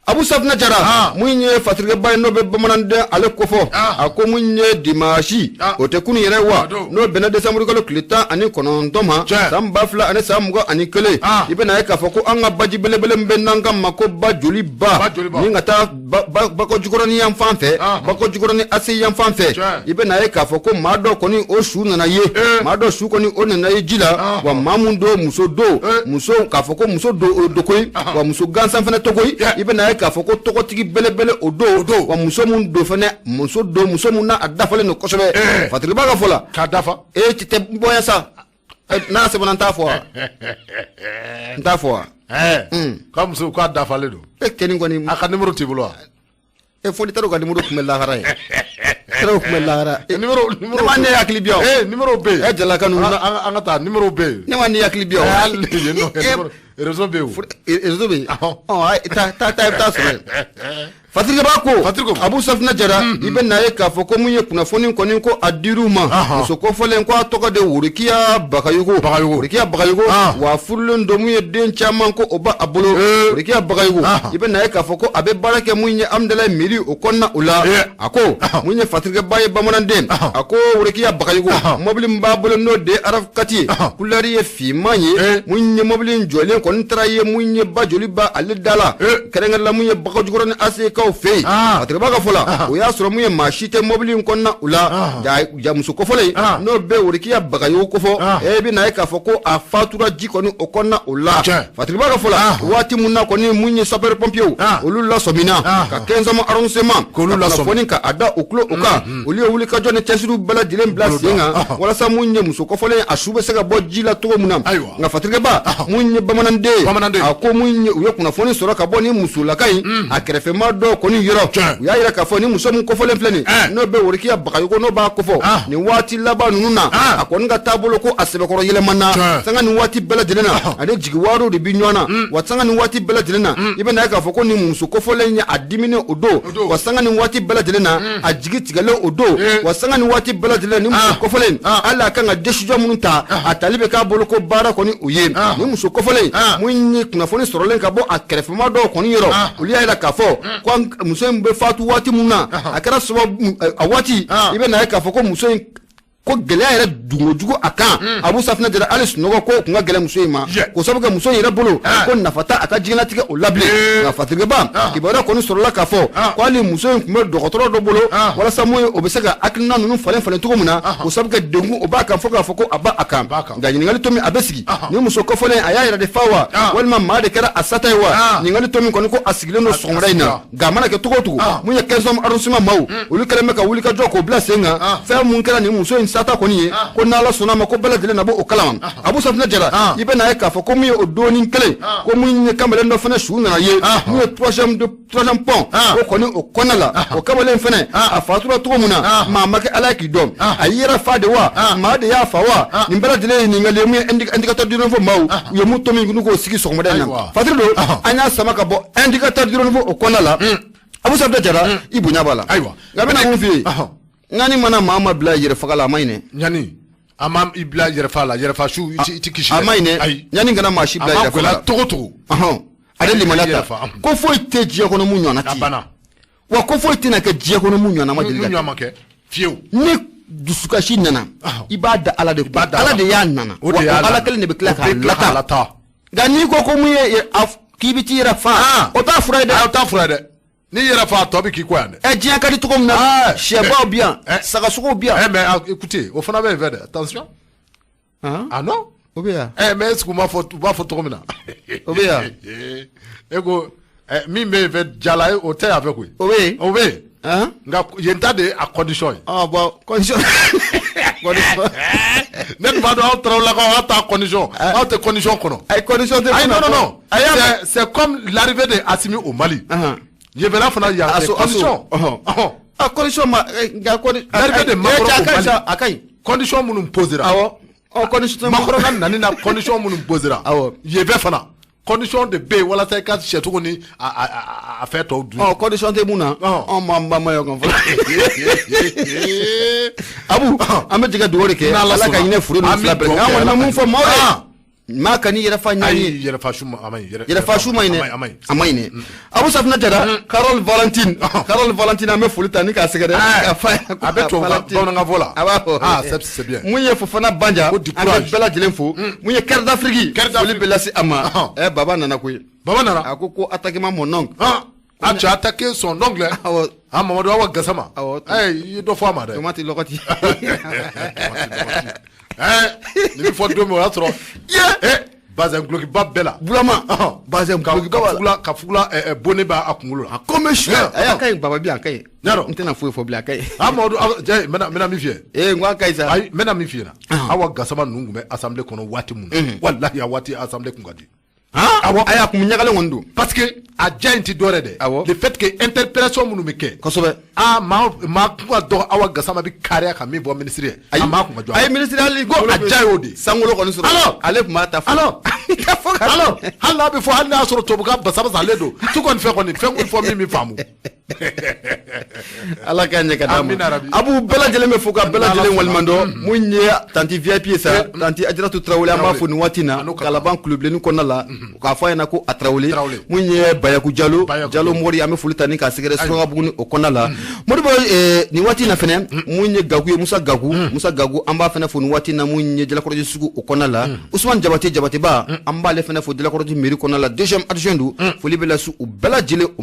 Abu Safina Jara mun ye fatirikɛba ye n'o bɛ bamananden ale kofɔ a ko mun ye dimanche o tɛ kunu yɛrɛ wa n'o bɛnna décembre kalo tile 19 ma san 2000 ani san 21 i bɛna ye k'a fɔ ko an ka baji belebele min bɛ n'an ka ma ko ba Joliba ni ka taa Bakɔ Jikɔrɔni yan fan fɛ Bakɔ Jikɔrɔni Ase yan fan fɛ i bɛna ye k'a fɔ ko maa dɔ kɔni o su nana ye maa dɔ su kɔni o nana ye ji la wa maa mun don muso don muso k'a fɔ ko muso don o do koyi wa muso gansan fana to koyi i bɛna ye k'a fɔ ko tɔgɔtigi belebele o don wa muso min don fɛnɛ muso min n'a dafalen don kosɛbɛ Fatigiba ka fɔ la k'a dafa ci tɛ bɔɲɛ sa n'a sɛbɛnna n t'a fɔ wa k'a muso k'a dafalen don cɛnin kɔni a ka numéro t'i bolo wa foli t'a dɔn ka numéro tun bɛ lahara ye tɛrɛw tun bɛ lahara numéro ne ma ne hakili bi yan numéro bɛ yen Jalaka ninnu an ka taa numéro bɛ yen ne ma ne hakili bi yan réseau bɛ yen réseau bɛ yen taa sɔrɔ Fatigiba ko Abu Safina Jara i bɛ na ye k'a fɔ ko mun ye kunnafoni kɔni ko a dir'u ma muso kɔfɔlen ko a tɔgɔ de Worokiya Bagayogo Worokiya Bagayogo wa furulen don mun ye den caman ko o ba a bolo Worokiya Bagayogo i bɛ na ye k'a fɔ ko a bɛ baara kɛ mun ye Amdalayi Miri o kɔnɔna o la a ko mun ye Fatigiba ye bamananden a ko Worokiya Bagayogo mobili min b'a bolo n'o de ye Arafkati ye couleur ye finman ye mun ye mobili jɔlen kɔni taara ye mun ye ba joli ba ale da la kɛrɛnkɛrɛnla mun ye Bagajukɔrɔ ni ACK fe Fatigiba ka fɔ la o y'a sɔrɔ mun ye maa si tɛ mobili in kɔnɔna u la ja muso kɔfɔlen n'o bɛ Worokiya Bagayogo kofɔ i bɛ na ye k'a fɔ ko a fatura ji kɔni o kɔnɔna o la Fatigiba ka fɔ la waati mun na kɔni mun ye sapeur pompier olu lasɔmina ka 15e arrondissement k'olu lasɔmini ka a da o kulo o kan olu ye wuli ka jɔ ni cɛsiriw bɛɛ lajɛlen bila sen kan walasa mun ye muso kɔfɔlen a su bɛ se ka bɔ ji la cogo min na nka Fatigiba mun ye bamananden a ko mun ye u ye kunnafoni sɔrɔ ka bɔ ni musolaka in a kɛrɛfɛma dɔ kɔni yɔrɔ u y'a yira k'a fɔ ni muso min kɔfɔlen filɛ nin n'o bɛ Worokiya Bagayogo n'o b'a kofɔ nin waati laban ninnu na a kɔni ka taabolo ko a sɛbɛkɔrɔ yɛlɛmana sanga nin waati bɛɛ lajɛlen na ani jigiwariw de bi ɲɔgɔn na wa sanga nin waati bɛɛ lajɛlen na i bɛ na ye k'a fɔ ko nin muso kɔfɔlen ye a dimine o don wa sanga nin waati bɛɛ lajɛlen na a jigi tigɛlen o don wa sanga nin waati bɛɛ lajɛlen ni muso kɔfɔlen hali a kan ka décision minnu ta a tali bɛ k'a bolo ko baara kɔni o ye ni muso kɔfɔlen mun ye kunnafoni sɔrɔlen ka bɔ a kɛrɛfɛma dɔw kɔni yɔrɔ olu y'a yira k'a fɔ ko muso in bɛ faatu waati mun na a kɛra sababu a waati i bɛ na ye k'a fɔ ko muso in ko gɛlɛya yɛrɛ dungojugu a kan Abu Safina Jara hali sunɔgɔ ko kun ka gɛlɛn muso in ma ko sababu kɛ muso in yɛrɛ bolo ko nafa t'a a ka diɲɛlatigɛ o la bilen nka Fatigiba kibaruya kɔni sɔrɔla k'a fɔ ko hali muso in tun bɛ dɔgɔtɔrɔ dɔ bolo walasa mun ye o bɛ se ka hakilina ninnu falen cogo min na ko sababu kɛ degun o b'a kan fɔ k'a fɔ ko a ba a kan nka ɲininkali to min a bɛ sigi ni muso kɔfɔlen a y'a yɛrɛ de fa wa walima maa de kɛra a sata ye wa ɲininkali to min kɔni ko a sigilen don sɔgɔmada in na nka a mana kɛ cogo o cogo mun ye 15e arrondissement maaw olu kɛlen bɛ ka wuli ka jɔ k'o bila sen kan fɛn mun kɛra nin muso in sata kɔni ye ko n'Ala sɔnna ma ko bɛɛ lajɛlen na bɔ o kalama Abu Safina Jara i bɛ na ye k'a fɔ ko mun ye o doni kelen ko mun ye kamalen dɔ fana su nana ye mun ye troisième pont o kɔni o kɔnɔna la o kamalen fana a fatura cogo min na maa ma kɛ Ala ye k'i dɔn a yɛrɛ fa de wa maa de y'a fa wa nin bɛɛ lajɛlen ye ɲininkali ye mun ye indicateur de renfort maaw u ye mun to min k'o sigi sɔgɔmada in na Fatigiba don an y'a sama ka bɔ indicateur de renfort o kɔnɔna la Abu Safina Jara i bonya b'a la nka bɛna mun f'i ye ŋani mana maa ma bila yɛrɛfaga la a ma ɲinɛ ɲani a ma i bila yɛrɛfa la yɛrɛfa su i ti kisi a ma ɲinɛ ɲani kana maa si bila yɛrɛfaga la togo togo ale limaniya ta ko foyi tɛ diɲɛ kɔnɔ mun ɲɔgɔnna ti wa ko foyi tɛna kɛ diɲɛ kɔnɔ mun ɲɔgɔnna ma deli ka kɛ fiyewu ni dusukasi nana i b'a da Ala de kun Ala de y'a nana wa Ala kelen de bɛ tila k'a lata nka n'i ko ko mun ye k'i bɛ t'i yɛrɛ fa o t'a fura ye dɛ o t'a fura ye dɛ ni yɛrɛ fa tɔ bɛ k'i kɔ yan dɛ diɲɛ ka di cogo min na sɛbaw bi yan sagasogow bi yan mais écoutez o fana bɛ yen fɛ dɛ attention ah non o bɛ yan mais est-ce que u b'a fɔ cogo min na o bɛ yan e ko min bɛ yen fɛ jala ye o tɛ yan fɛ koyi o bɛ yen o bɛ yen nka yen ta de ye a condition ye bon condition ne tun b'a dɔn aw taara lakaw aw t'a condition aw tɛ condition kɔnɔ ayi condition tɛ ayi non c'est comme l'arrivée de Assimi au Mali Yevela fana y a des conditions. Condition ma l'arrivée de Macron au Mali condition minnu posera condition Macron ka nani na condition minnu posera Yeve fana condition de B walasa i ka sɛ cogo ni a fɛ tɔw dun condition tɛ mun na ma yɔ kan fɔlɔ Abu an bɛ jɛgɛ dugawu de kɛ Ala ka hinɛ furu ni fila bɛɛ an kɔni bɛ mun fɔ maaw ye maa ka ni yɛrɛfa ɲani ye yɛrɛfa su ma ɲinɛ a ma ɲinɛ Abu Safina Jara Carole Valentine an bɛ foli ta ni k'a sɛgɛrɛ a bɛ tubabu bamanankan fɔ la a b'a fɔ c'est bien mun ye Fofana Banja an bɛ bɛɛ lajɛlen fo mun ye Cœur d'Afrique foli bɛ lase a ma baba nana koyi baba nana a ko attaquement mon oncle a tu as attaqué son oncle Mamadou Awa Gassama i ye dɔ fɔ a ma dɛ tomati lɔgɔti ni bɛ fɔ don min o y'a sɔrɔ bazin gloki ba bela bulama bazin gloki ba ka fugula bonne ba akungulu comme chien aya kay baba bi akay yaro ntena fo fo bla kay amadou jay mena mi fie ngwa kay sa ay mena mi fie na awa gasama nungu me assemblée kono wati mun wallahi ya wati assemblée kungadi awa aya kum nyagale wondu parce que a jainti dore de le fait que interpellation munu meke kosobe ma ko do awa gasama bi kare ka mi bo ministre ma ko jo ay ministre ali go a jayodi sangulo ko nusuro ale ma ta alors hala bi fo hala soro to buka basaba zaledo tu kon fe fo mi famu ala ka nyaka damu abu bela jele me fuka bela jele walmando munye tanti VIP sa tanti ajratu trawle ma fu watina kala ban club le ni konala ka fa yana ko atrawle munye bayaku jalo mori ame fulitani ka sigere soga buguni o konala modi ni watina fene munye gagu musa gagu amba fene fu watina munye jela koroji sugu o konala Ousmane Jabate ba amba le fene fu jela koroji meri konala deuxième adjoint fuli bela su o bela jele o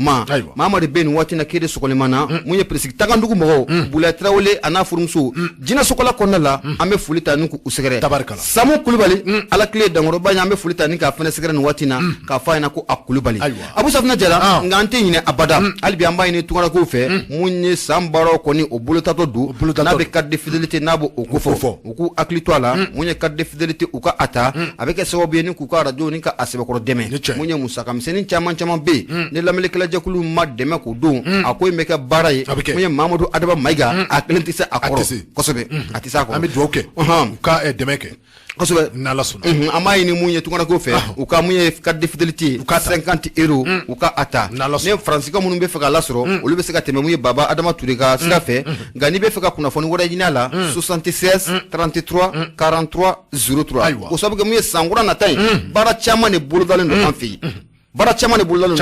Mamadi Ben watina kede sokolemana munye presik tagandugu mo bula trawle ana furumsu jina sokola konala ame fulitani ku usegere Samu Kulubali ala clé dangoro banya ame fulitani ka fene segere ni watina ka fa yana ko akulubali Abu Safna jala ngante nyine abada albi amba ine tungara ko fe munye sambaro koni o bulutato du na be carte de fidélité nabo o kofo ku aklitoala munye carte de fidélité u ka ata avec sababu ni ku ka radio ni ka asebe ko deme munye musaka mseni chaman be ne lamele kala jakulu ma deme ko do akoy meka baraye munye Mamadou Adaba Maiga aklenti sa akoro kosobe atisa ko ami doke ka demeke kosobe nala suna amay ni munye tungara ko fe u ka munye carte de fidélité 50 euros u ka ata ne France ko munumbe feka lasro olu be seka teme munye baba Adama Touré ka sirafe ngani be feka kuna foni wora jinala 76 33 43 03 ko sabu ke munye sangura na tay bara chama ne buludalen do anfi bara chama ne buludalen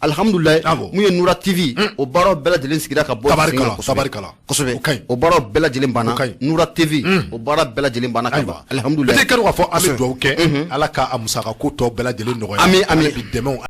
alhamdulillah munye Noura TV o baro bela jelen sigira ka bo tabarikala kosobe o baro bela jelen bana Noura TV o baro bela jelen bana ka alhamdulillah peut-être kan wa fo ami do ke ala ka amusaka ko to bela jelen no ami demo